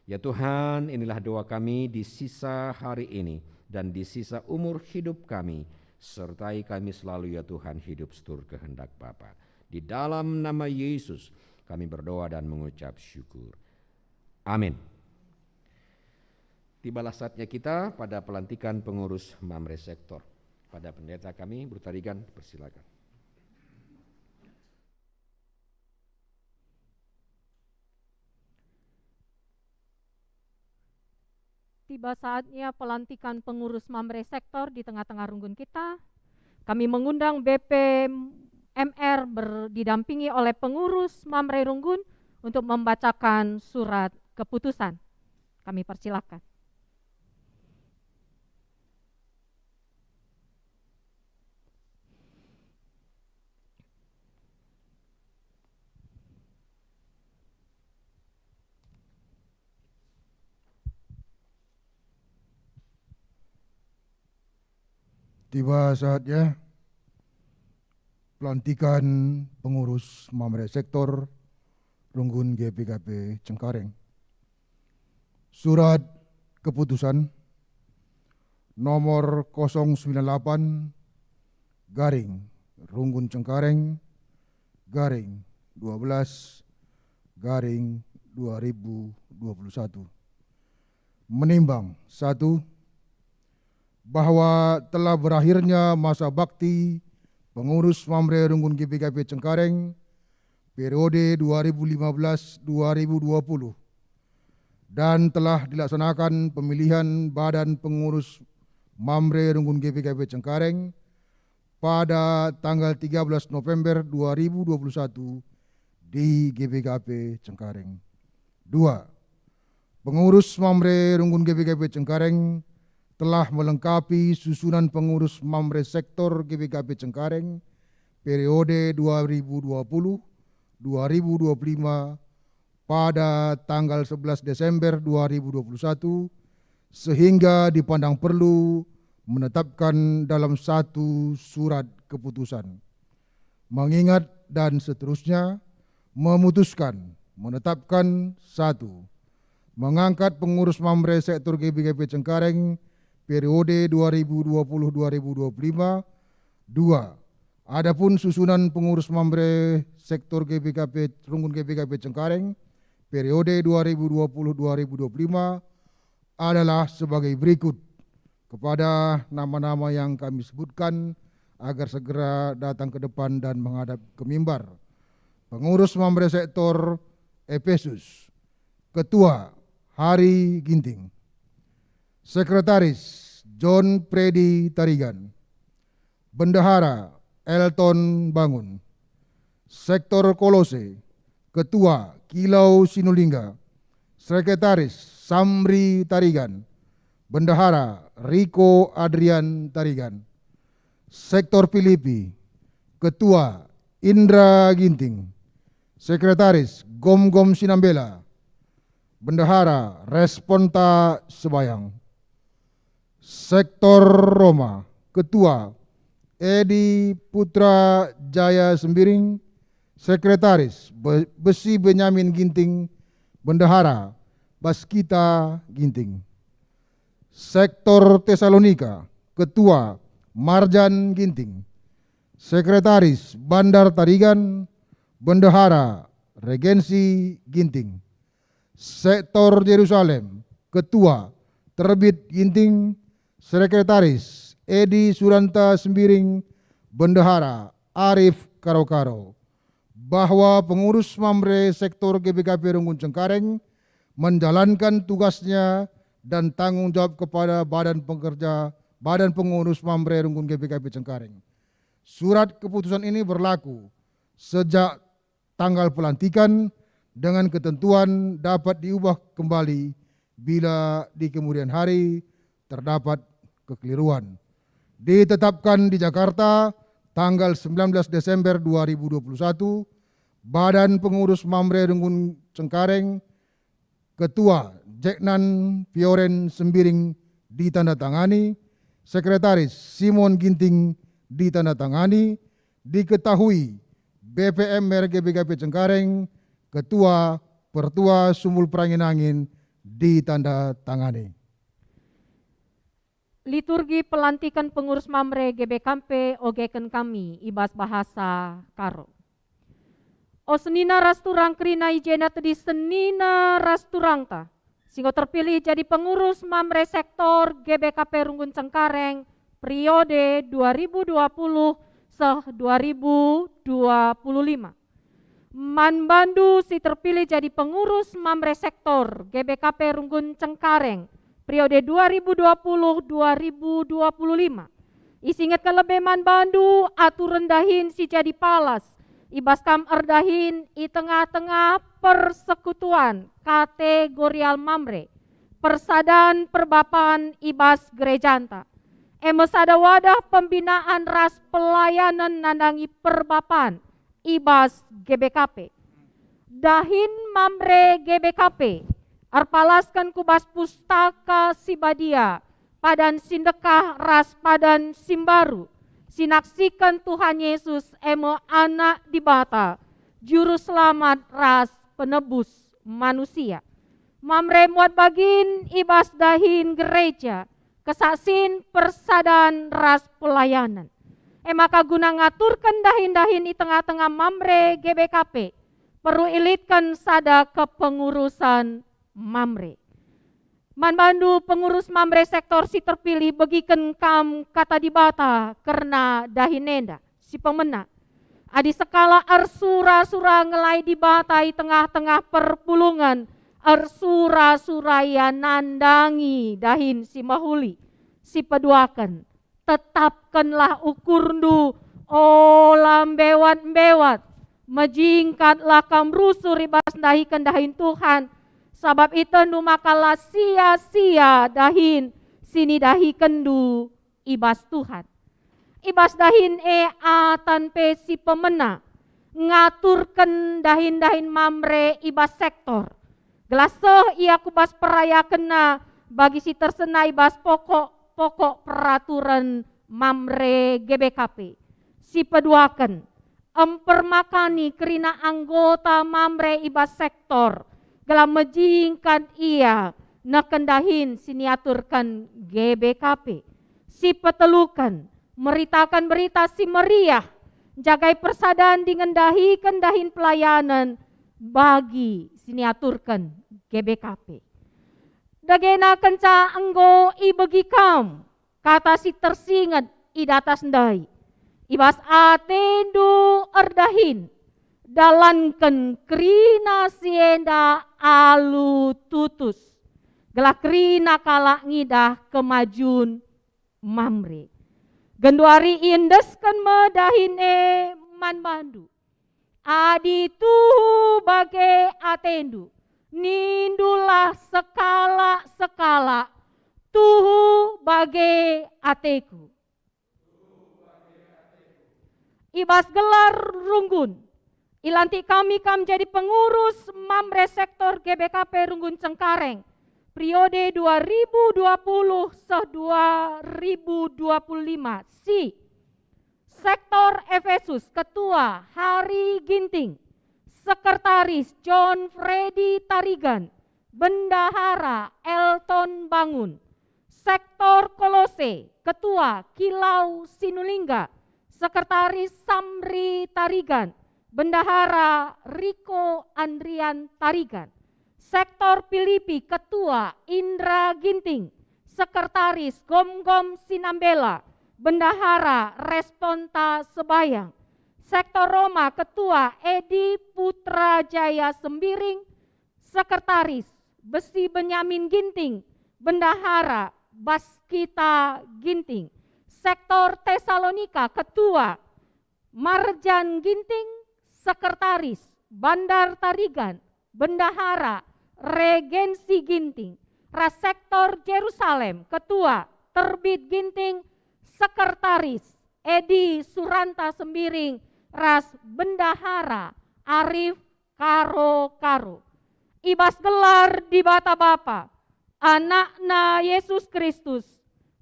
Ya Tuhan, inilah doa kami di sisa hari ini dan di sisa umur hidup kami. Sertai kami selalu ya Tuhan, hidup seturut kehendak Bapa. Di dalam nama Yesus kami berdoa dan mengucap syukur. Amin. Tibalah saatnya kita pada pelantikan pengurus Mamre Sektor. Pada pendeta kami, Brutarigan, persilakan. Tiba saatnya pelantikan pengurus Mamre Sektor di tengah-tengah runggun kita. Kami mengundang BP MR didampingi oleh pengurus Mamre Runggun untuk membacakan surat keputusan. Kami persilakan. Tiba saatnya pelantikan pengurus Mamre Sektor Runggun GBKP Cengkareng. Surat keputusan nomor 098 garing Runggun Cengkareng garing 12 garing 2021. Menimbang 1, bahwa telah berakhirnya masa bakti pengurus Mamre Runggun GBKP Cengkareng periode 2015-2020 dan telah dilaksanakan pemilihan badan pengurus Mamre Runggun GPKP Cengkareng pada tanggal 13 November 2021 di GPKP Cengkareng. 2. Pengurus Mamre Runggun GPKP Cengkareng telah melengkapi susunan pengurus Mamre Sektor GPKP Cengkareng periode 2020-2025 pada tanggal 11 Desember 2021 sehingga dipandang perlu menetapkan dalam satu surat keputusan. Mengingat dan seterusnya memutuskan menetapkan 1. Mengangkat pengurus Mamre Sektor GPKP Cengkareng periode 2020-2025. 2. Adapun susunan pengurus Mamre Sektor GPKP Runggun GPKP Cengkareng periode 2020-2025 adalah sebagai berikut. Kepada nama-nama yang kami sebutkan agar segera datang ke depan dan menghadap ke mimbar. Pengurus Mamre Sektor Efesus, Ketua Hari Ginting, Sekretaris John Predi Tarigan, Bendahara Elton Bangun, Sektor Kolose, Ketua Kilau Sinulingga, Sekretaris Samri Tarigan, Bendahara Riko Adrian Tarigan, Sektor Filipi, Ketua Indra Ginting, Sekretaris Gom-Gom Sinambela, Bendahara Responta Sebayang, Sektor Roma, Ketua Edi Putra Jaya Sembiring, Sekretaris Besi Benyamin Ginting, Bendahara Baskita Ginting. Sektor Tesalonika, Ketua Marjan Ginting, Sekretaris Bandar Tarigan, Bendahara Regensi Ginting. Sektor Yerusalem, Ketua Terbit Ginting, Sekretaris Edi Suranta Sembiring, Bendahara Arif Karo-Karo. Bahwa pengurus Mamre Sektor GPKP Runggun Cengkareng menjalankan tugasnya dan tanggung jawab kepada Badan Pengurus Mamre Runggun GPKP Cengkareng. Surat keputusan ini berlaku sejak tanggal pelantikan dengan ketentuan dapat diubah kembali bila di kemudian hari terdapat kekeliruan. Ditetapkan di Jakarta tanggal 19 Desember 2021, Badan Pengurus Mamre Runggun Cengkareng, Ketua Jeknan Fioren Sembiring ditandatangani, Sekretaris Simon Ginting ditandatangani, diketahui BPM GPKP Cengkareng, Ketua Pertua Sumul Pranginangin ditandatangani. Liturgi pelantikan pengurus Mamre GBKP ogeken kami ibas bahasa Karo. O senina rasturang krina ijena tadi senina rasturang ta. Sehingga terpilih jadi pengurus Mamre Sektor GBKP Runggun Cengkareng periode 2020-2025. Manbandu si terpilih jadi pengurus Mamre Sektor GBKP Runggun Cengkareng periode 2020-2025. Isingat kelebih manbandu atu rendahin si jadi palas. Ibas kam erdahin i tengah-tengah persekutuan kategorial Mamre, persadan perbapan ibas gerejanta. Emesada wadah pembinaan ras pelayanan nandangi perbapan ibas GBKP. Dahin Mamre GBKP, arpalaskan kubas pustaka sibadia, padan sindekah ras padan simbaru, sinaksikan Tuhan Yesus emo anak di bata, juru selamat ras penebus manusia. Mamre muat bagin ibas dahin gereja, kesaksin persadan ras pelayanan. Maka guna ngaturkan dahin-dahin di tengah-tengah Mamre GBKP, perlu ilitkan sada kepengurusan Mamre. Manbandu pengurus Mamre Sektor si terpilih begiken kam kata dibata karena dahinenda si pemena. Adi sekala arsura-sura ngelai dibatai tengah-tengah perpulungan arsura-suraya nandangi dahin si mahuli. Si peduakan, tetapkanlah ukurndu, o lambewat-bewat, majingkatlah kam rusu ribas dahikan dahin Tuhan, sabab itu nu makalah sia-sia dahin, sini dahi kendu ibas Tuhan. Ibas dahin tanpe si pemena, ngaturkan dahin-dahin mamre ibas sektor. Gelaseh ia kubas peraya kena bagi si tersena ibas pokok peraturan mamre GBKP. Si peduakan, empermakani kerina anggota mamre ibas sektor, gelam mejingkan ia nekendahin siniaturkan GBKP. Si petelukan, meritakan berita si meriah, jagai persadaan dingendahi kendahin pelayanan bagi siniaturkan GBKP. Dagena kenca enggo ibegi kam, kata si tersingat idatas ndai. Ibas atendu erdahin, dalanken krina sienda alu tutus. Gelak krina kalak ngidah kemajun mamre. Genduari indeskan medahine man bandu. Adi tuhu bagai atendu. Nindulah sekala tuhu bagai ateku. Ibas gelar runggun. Ilanti kami kam jadi pengurus mamre sektor GBKP Runggun Cengkareng. Periode 2020-2025. Si Sektor Efesus Ketua Hari Ginting, Sekretaris John Freddy Tarigan, Bendahara Elton Bangun. Sektor Kolose Ketua Kilau Sinulingga, Sekretaris Samri Tarigan, Bendahara Riko Andrian Tarigan. Sektor Filipi Ketua Indra Ginting, Sekretaris Gom-Gom Sinambela, Bendahara Responta Sebayang. Sektor Roma Ketua Edi Putra Jaya Sembiring, Sekretaris Besi Benyamin Ginting, Bendahara Baskita Ginting. Sektor Tesalonika Ketua Marjan Ginting, Sekretaris Bandar Tarigan, Bendahara Regensi Ginting. Sektor Jerusalem Ketua Terbit Ginting, Sekretaris Edi Suranta Sembiring, Ras Bendahara Arif Karo. Ibas gelar di bata Bapa, anakna Yesus Kristus,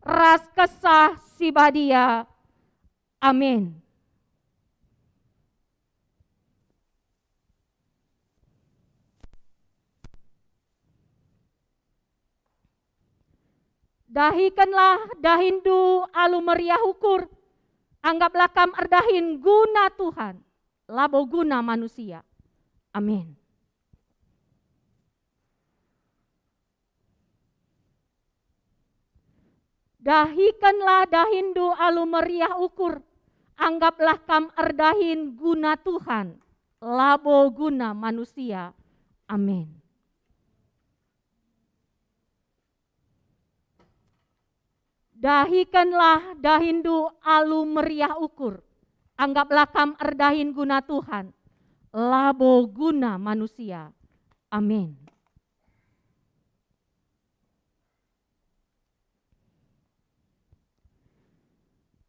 ras kesah sibadia. Amin. Dahikanlah dahindu alu meriah ukur, anggaplah kam erdahin guna Tuhan, labo guna manusia. Amin. Dahikanlah dahindu alu meriah ukur, anggaplah kam erdahin guna Tuhan, labo guna manusia. Amin. Dahikanlah dahindu alu meriah ukur, anggaplah kam erdahin guna Tuhan, labo guna manusia. Amin.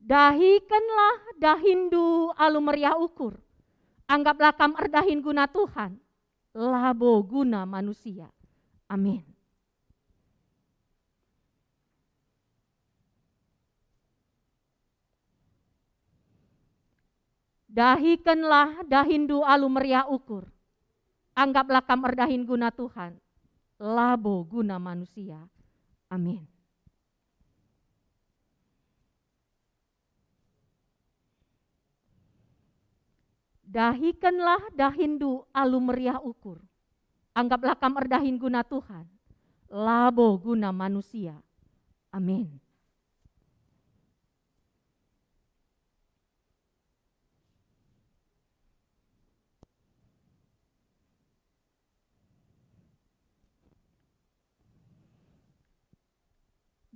Dahikanlah dahindu alu meriah ukur, anggaplah kam erdahin guna Tuhan, labo guna manusia. Amin. Dahikanlah dahindu alu meriah ukur, anggaplah kam erdahin guna Tuhan, labo guna manusia. Amin. Dahikanlah dahindu alu meriah ukur, anggaplah kam erdahin guna Tuhan, labo guna manusia. Amin.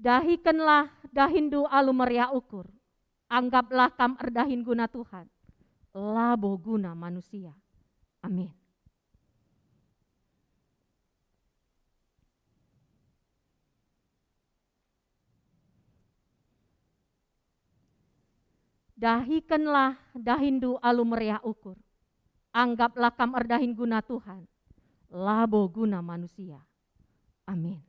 Dahikanlah dahindu alumeria ukur, anggaplah kam erdahin guna Tuhan, labo guna manusia. Amin. Dahikanlah dahindu alumeria ukur, anggaplah kam erdahin guna Tuhan, labo guna manusia. Amin.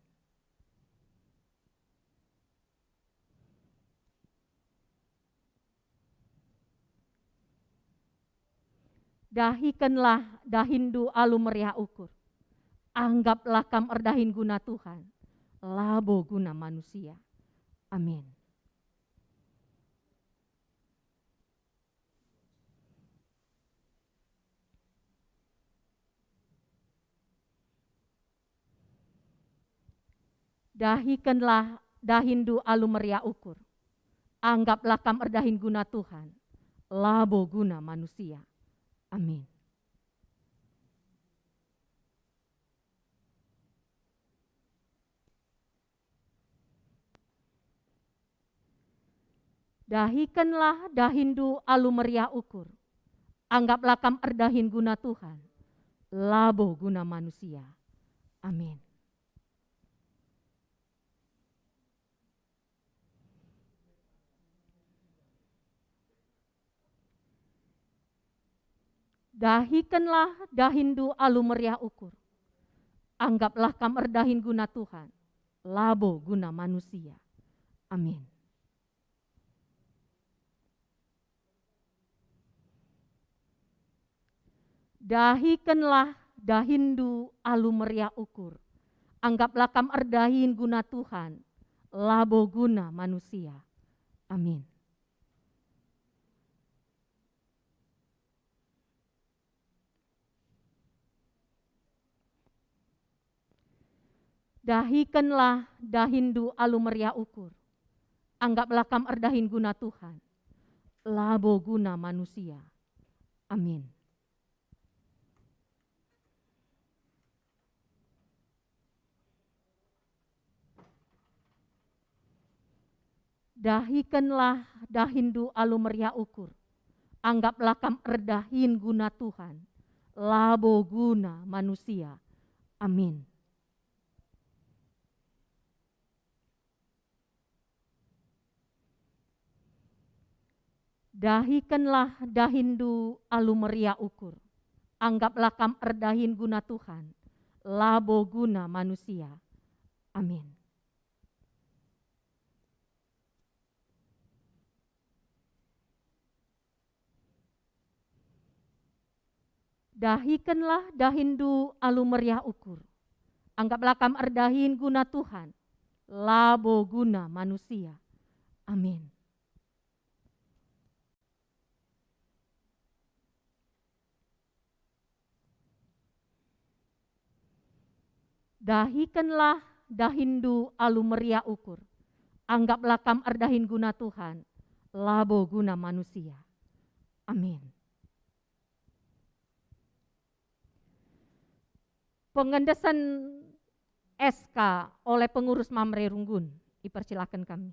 Dahikanlah dahindu alumeria ukur, anggaplah kam erdahin guna Tuhan, labo guna manusia. Amin. Dahikanlah dahindu alumeria ukur, anggaplah kam erdahin guna Tuhan, labo guna manusia. Amin. Dahikanlah dahindu alumeria ukur, anggaplah kam erdahin guna Tuhan, labo guna manusia. Amin. Dahikanlah dahindu alumeria ukur, anggaplah kam erdahin guna Tuhan, labo guna manusia. Amin. Dahikanlah dahindu alumeria ukur, anggaplah kam erdahin guna Tuhan, labo guna manusia. Amin. Dahikanlah dahindu alumeria ukur, anggaplah kam erdahin guna Tuhan, labo guna manusia. Amin. Dahikanlah dahindu alumeria ukur, anggaplah kam erdahin guna Tuhan, labo guna manusia. Amin. Dahikanlah dahindu alumeria ukur, anggaplah kam erdahin guna Tuhan, labo guna manusia. Amin. Dahikanlah dahindu alumeria ukur, anggaplah kam erdahin guna Tuhan, labo guna manusia. Amin. Dahikanlah dahindu alumeria ukur, anggaplah kam erdahin guna Tuhan, labo guna manusia. Amin. Pengendesan SK oleh pengurus Mamre Runggun, dipersilakan kami.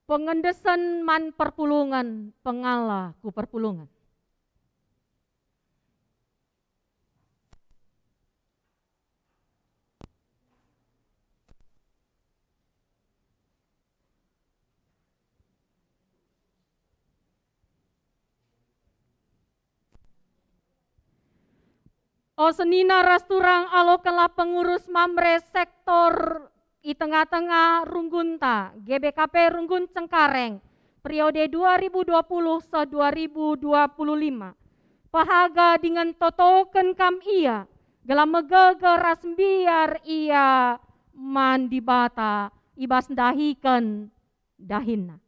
Pengendesan man perpulungan, pengalah ku perpulungan. O senina rasturang alokelah pengurus mamre sektor i tengah-tengah Runggunta, GBKP Runggun Cengkareng, periode 2020-2025. Pahaga dengan totoken kam ia, gelam megegeras biar ia mandi bata, ibas dahikan dahinna.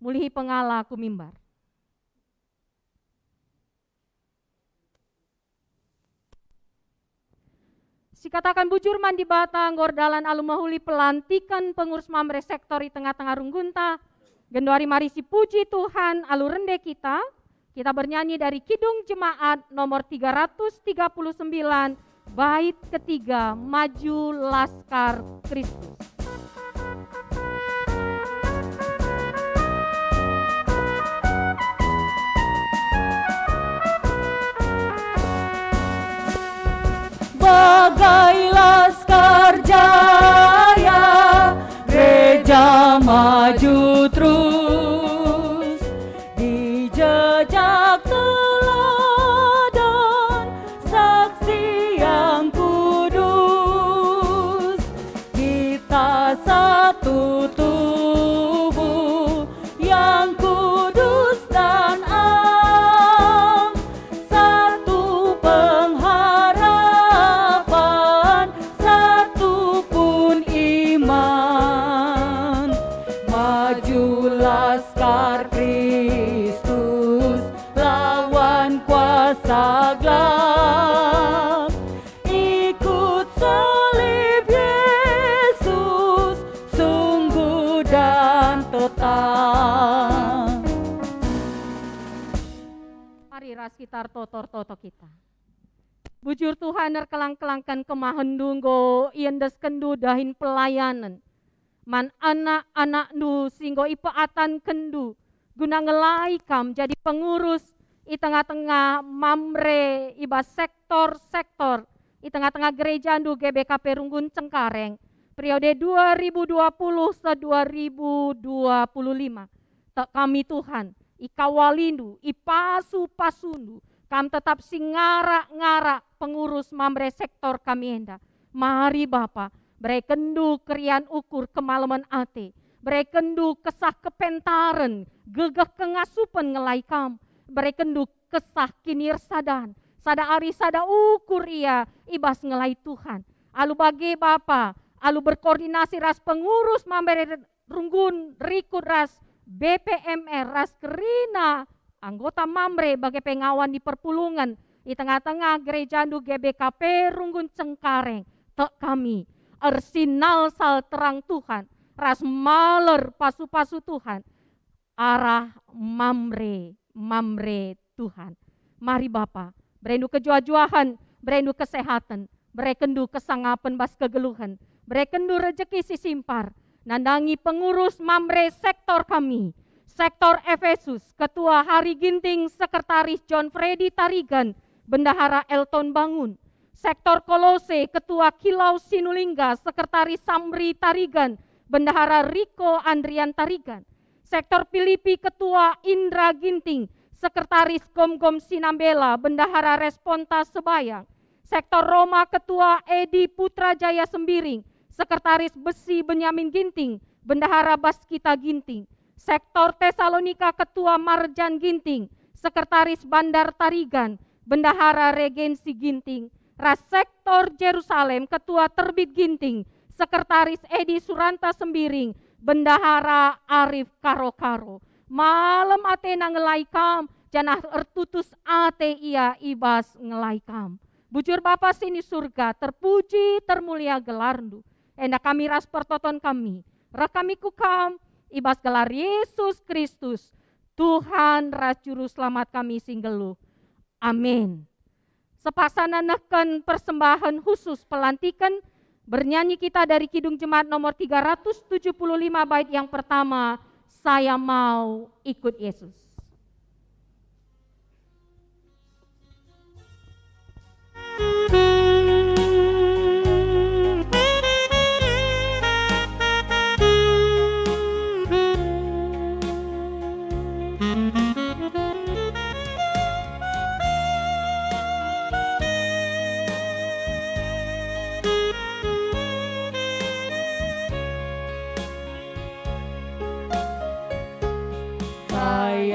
Mulihi pengala ku mimbar. Sikatakan bujur mandi batang gordalan alumahuli pelantikan pengurus mamre sektor di tengah-tengah Runggunta. Genduari mari si puji Tuhan alu rende kita. Kita bernyanyi dari Kidung Jemaat nomor 339 bait ketiga, Maju Laskar Kristus. Bagai laskar jaya, gereja maju terus di jejak teladan saksi yang kudus. Kita satu tubuh yang kudus dan am, satu pengharapan, satu pun iman. Maju laskar Kristus, lawan kuasa gelap. Ikut salib Yesus, sungguh dan tetap. Mari ras kitar totor-toto kita. Bujur Tuhan kelang-kelangkan kemahendunggo iendes kendu dahin pelayanan. Man anak-anak nu singgo ipaatan kendu guna ngelai kam jadi pengurus i tengah-tengah mamre iba sektor-sektor i tengah-tengah gereja ndu GBKP Runggun Cengkareng periode 2020-2025. Tak kami Tuhan ikawalindu ipasu-pasundu kam tetap singara-ngara pengurus mamre sektor kami enda. Mari Bapa, berekendu kerian ukur kemalaman ate, berekendu kesah kepentaren, gegeh kengasupen ngelai kam, berekendu kesah kinir sadan, sada ari sada ukur ia ibas ngelai Tuhan. Alu bagi Bapa, alu berkoordinasi ras pengurus mamre Runggun rikut ras BPMR ras kerina anggota mamre bagai pengawan di perpulungan di tengah-tengah gereja ndu GBKP Runggun Cengkareng. Tak kami ersinal sal terang Tuhan, ras maler pasu-pasu Tuhan, arah mamre Tuhan. Mari Bapa, berendu kejua-juahan, berendu kesehatan, berekendu kesangapan bas kegeluhan, berekendu rejeki si simpar, nandangi pengurus mamre sektor kami, sektor Efesus, Ketua Hari Ginting, Sekretaris John Freddy Tarigan, Bendahara Elton Bangun, sektor Kolose, Ketua Kilau Sinulingga, Sekretaris Samri Tarigan, Bendahara Riko Andrian Tarigan, sektor Filipi, Ketua Indra Ginting, Sekretaris Gom-Gom Sinambela, Bendahara Responta Sebayang, sektor Roma, Ketua Edi Putra Jaya Sembiring, Sekretaris Besi Benyamin Ginting, Bendahara Baskita Ginting, sektor Tesalonika, Ketua Marjan Ginting, Sekretaris Bandar Tarigan, Bendahara Regensi Ginting, ras sektor Jerusalem, Ketua Terbit Ginting, Sekretaris Edi Suranta Sembiring, Bendahara Arif Karo-Karo. Malam ate na ngelaikam, janah ertutus ate ia ibas ngelaikam. Bujur Bapa sini surga, terpuji termulia gelarndu. Enda kami ras pertoton kami, rakami kukam, ibas gelar Yesus Kristus, Tuhan ras juru selamat kami singgelu. Amin. Sepasananekan persembahan khusus pelantikan, bernyanyi kita dari Kidung Jemaat nomor 375 bait yang pertama, Saya Mau Ikut Yesus.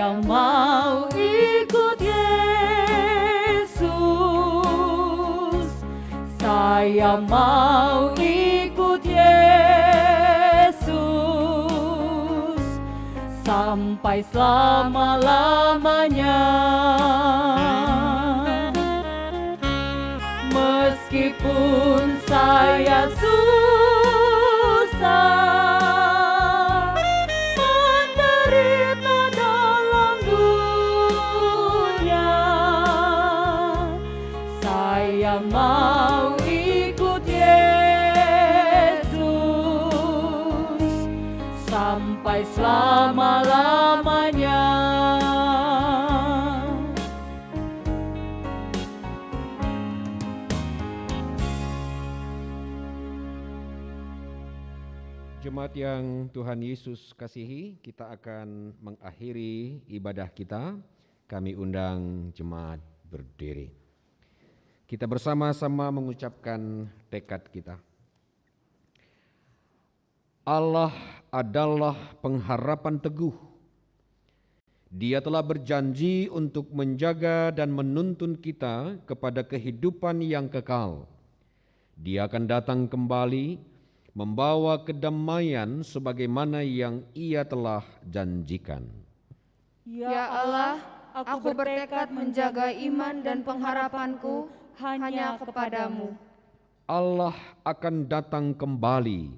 Saya mau ikut Yesus, saya mau ikut Yesus sampai selama-lamanya. Meskipun saya susah menderita dalam dunia, saya mau ikut Yesus sampai selama-lamanya. Jemaat yang Tuhan Yesus kasihi, kita akan mengakhiri ibadah kita. Kami undang jemaat berdiri. Kita bersama-sama mengucapkan tekad kita. Allah adalah pengharapan teguh. Dia telah berjanji untuk menjaga dan menuntun kita kepada kehidupan yang kekal. Dia akan datang kembali membawa kedamaian sebagaimana yang Ia telah janjikan. Ya Allah, aku bertekad menjaga iman dan pengharapanku hanya kepadamu. Allah akan datang kembali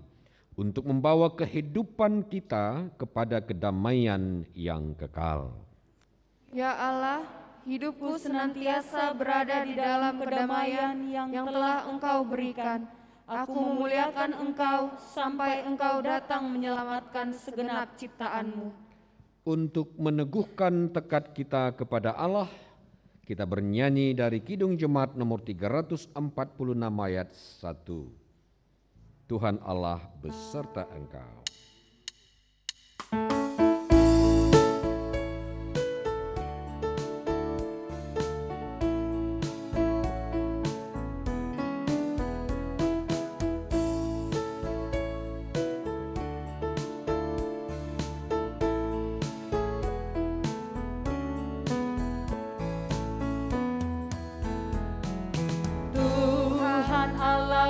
untuk membawa kehidupan kita kepada kedamaian yang kekal. Ya Allah, hidupku senantiasa berada di dalam kedamaian yang telah Engkau berikan. Aku memuliakan Engkau sampai Engkau datang menyelamatkan segenap ciptaan-Mu. Untuk meneguhkan tekad kita kepada Allah, kita bernyanyi dari Kidung Jemaat nomor 346 ayat 1. Tuhan Allah beserta engkau.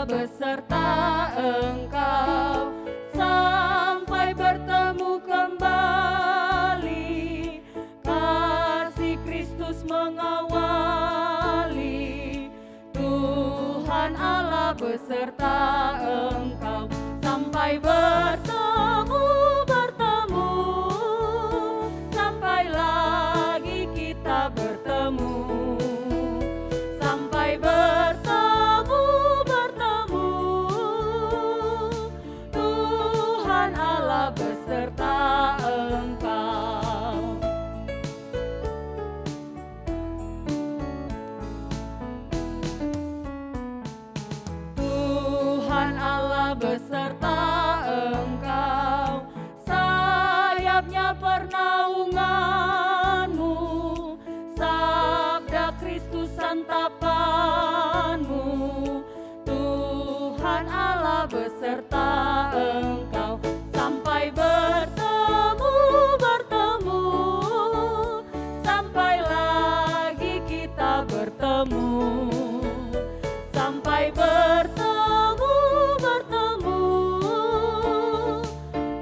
Beserta engkau sampai bertemu kembali. Kasih Kristus mengawali. Tuhan Allah beserta engkau sampai bertemu sampai lagi kita bertemu. Sampai beserta engkau. Tuhan Allah beserta engkau, sayapnya pernaunganmu, sabda Kristus santapanmu. Tuhan Allah beserta engkau sampai bertemu sampai lagi kita bertemu. Sampai bertemu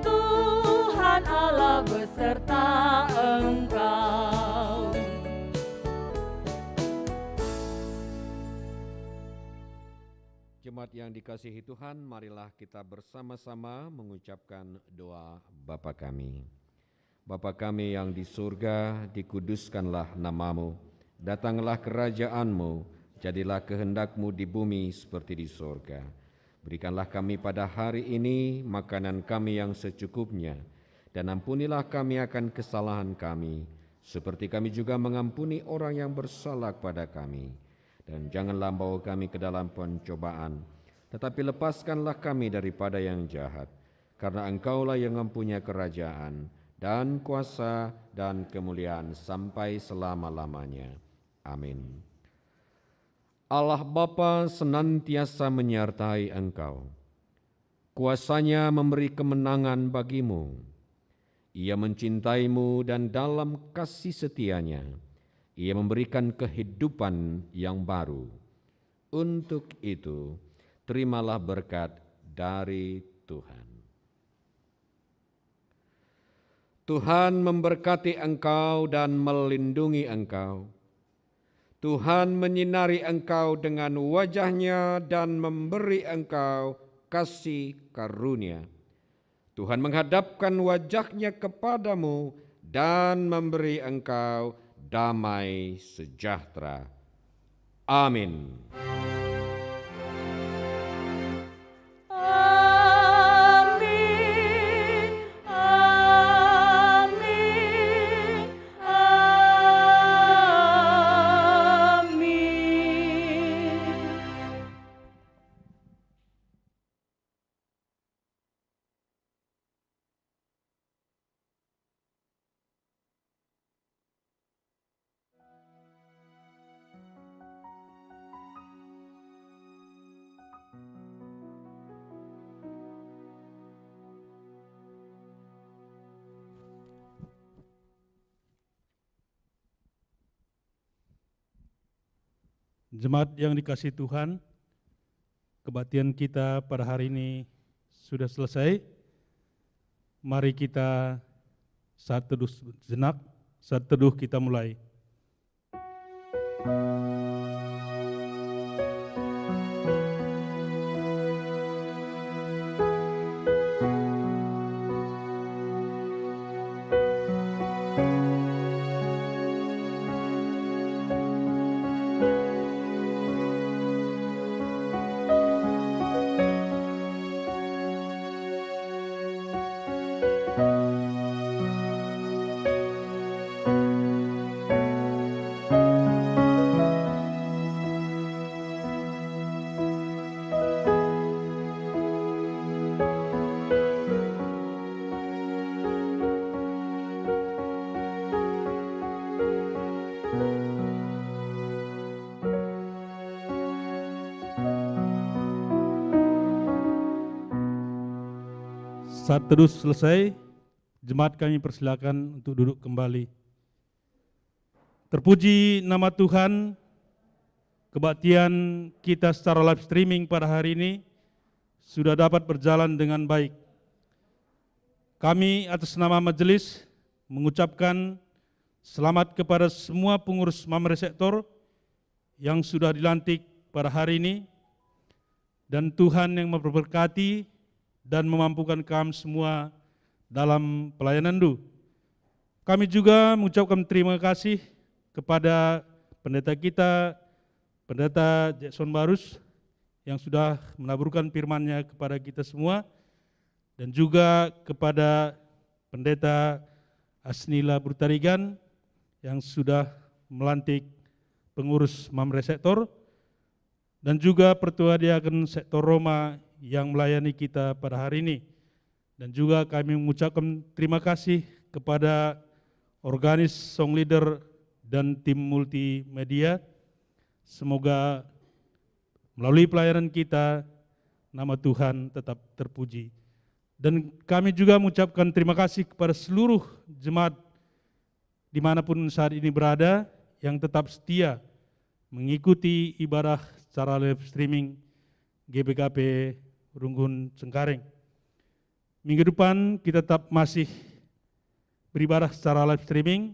Tuhan Allah beserta engkau. Jemaat yang dikasihi Tuhan, marilah kita bersama-sama mengucapkan doa Bapa kami. Bapa kami yang di surga, dikuduskanlah namamu, datanglah kerajaan-Mu, jadilah kehendak-Mu di bumi seperti di surga. Berikanlah kami pada hari ini makanan kami yang secukupnya, dan ampunilah kami akan kesalahan kami, seperti kami juga mengampuni orang yang bersalah kepada kami. Dan janganlah bawa kami ke dalam pencobaan, tetapi lepaskanlah kami daripada yang jahat, karena Engkaulah yang mempunyai kerajaan dan kuasa dan kemuliaan sampai selama-lamanya. Amin. Allah Bapa senantiasa menyertai engkau. Kuasanya memberi kemenangan bagimu. Ia mencintaimu dan dalam kasih setianya, Ia memberikan kehidupan yang baru. Untuk itu, terimalah berkat dari Tuhan. Tuhan memberkati engkau dan melindungi engkau. Tuhan menyinari engkau dengan wajah-Nya dan memberi engkau kasih karunia. Tuhan menghadapkan wajah-Nya kepadamu dan memberi engkau damai sejahtera. Amin. Jemaat yang dikasihi Tuhan, kebaktian kita pada hari ini sudah selesai. Mari kita saat teduh sejenak, saat teduh kita mulai. Saat teduh selesai, jemaat kami persilakan untuk duduk kembali. Terpuji nama Tuhan, kebaktian kita secara live streaming pada hari ini sudah dapat berjalan dengan baik. Kami atas nama majelis mengucapkan selamat kepada semua pengurus Mamre Sektor yang sudah dilantik pada hari ini, dan Tuhan yang memberkati dan memampukan kami semua dalam pelayanan Du. Kami juga mengucapkan terima kasih kepada pendeta kita, Pendeta Jackson Barus, yang sudah menaburkan firman-Nya kepada kita semua, dan juga kepada Pendeta Asnila Burtarigan yang sudah melantik pengurus Mamre Sektor, dan juga Pertua Diaken Sektor Roma yang melayani kita pada hari ini. Dan juga kami mengucapkan terima kasih kepada organis Song Leader dan tim multimedia. Semoga melalui pelayanan kita, nama Tuhan tetap terpuji. Dan kami juga mengucapkan terima kasih kepada seluruh jemaat dimanapun saat ini berada, yang tetap setia mengikuti ibadah secara live streaming GBKP Runggun Cengkareng. Minggu depan kita tetap masih beribadah secara live streaming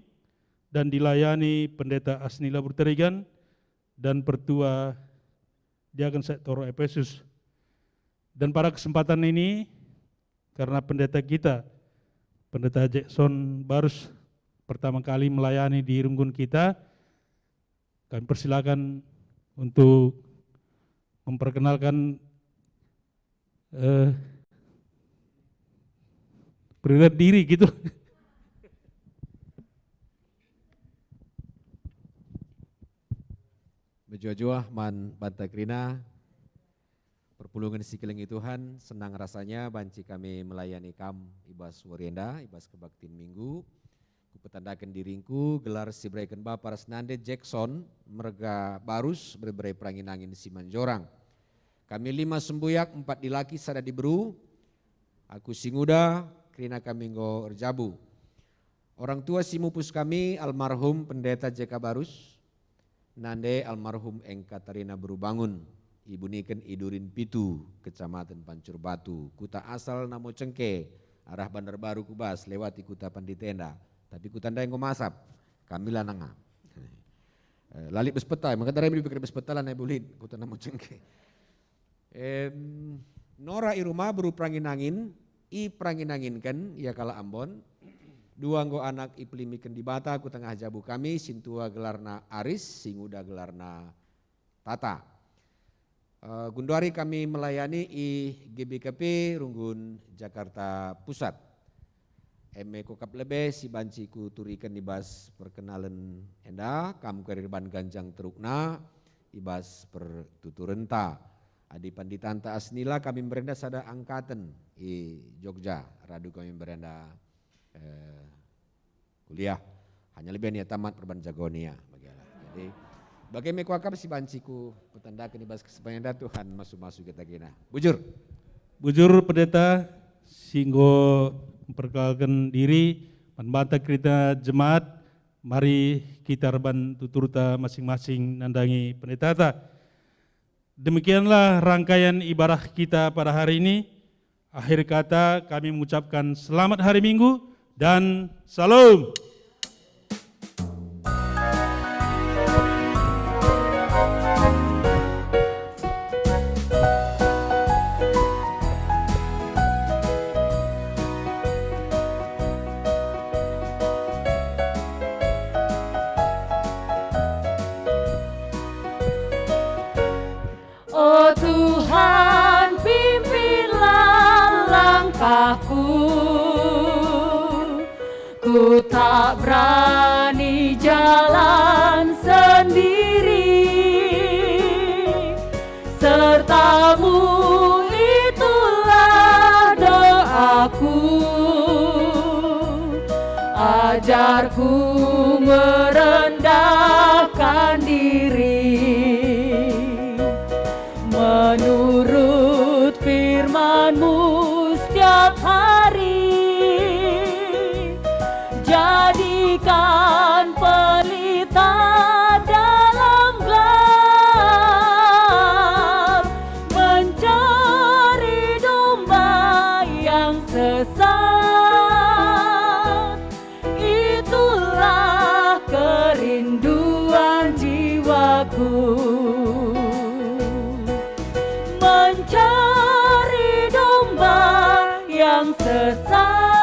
dan dilayani Pendeta Asnila Burtarigan dan Pertua Diaken Sektor Efesus. Dan pada kesempatan ini, karena pendeta kita, Pendeta Jackson Barus, pertama kali melayani di Runggun kita, kami persilakan untuk memperkenalkan perkenalkan diri gitu. Berjua-jua man bantakrina, perpulungan sikilengi Tuhan, senang rasanya banci kami melayani kam ibas warienda, ibas kebaktian minggu. Kupetandakan diringku gelar si breken Bapak Rasnande Jackson merga barus berberai perangin angin si Manjorang. Kami 5 sembuyak, 4 dilaki, sada diberu. Aku singuda, krina kami ngo erjabu. Orang tua simupus kami almarhum Pendeta J.K. Barus, nande almarhum Eng Katarina Berubangun, ibu niken Idurin Pitu, Kecamatan Pancur Batu, kuta asal Namo Cengke, arah Bandar Baru Kubas, lewati kuta Panditenda, tapi kutanda yang ngomasap, kami lananga. Lali bespeta, maka dari beli bespeta lah bulin, kuta Namo Cengke. Nora i rumah beru prangin angin, i prangin angin kan, ya kala Ambon. Dua anggo anak iplimiken di bata ku tengah jabu kami, sintua gelarna Aris, singuda gelarna Tata. Gunduari kami melayani i GBKP Runggun Jakarta Pusat. Eme kokap lebe si banci ku turikan ibas perkenalan enda, kam kerirban ganjang terukna, ibas pertuturenta. Adi panditanta asnila kami berenda sada angkatan i Jogja, radu kami berenda kuliah hanya lebih niat tamat perban jagonia bagilah. Jadi bagai mekuakap si banciku petanda kini bas kesepanjang Tuhan masuk kita kena. Bujur pendeta singgo memperkenalkan diri membantah kita jemaat, mari kita reban tuturta masing-masing nandangi pendeta. Demikianlah rangkaian ibadah kita pada hari ini. Akhir kata kami mengucapkan selamat hari Minggu dan salam. Oh Tuhan, pimpinlah langkahku, ku tak berani jalan sendiri, sertamu itulah doaku, ajarku merendahkan diri, menurut firman-Mu setiap hari. Jadikan pelita dalam gelap, mencari domba yang sesat. Itulah kerinduan jiwaku, mencari domba yang sesat.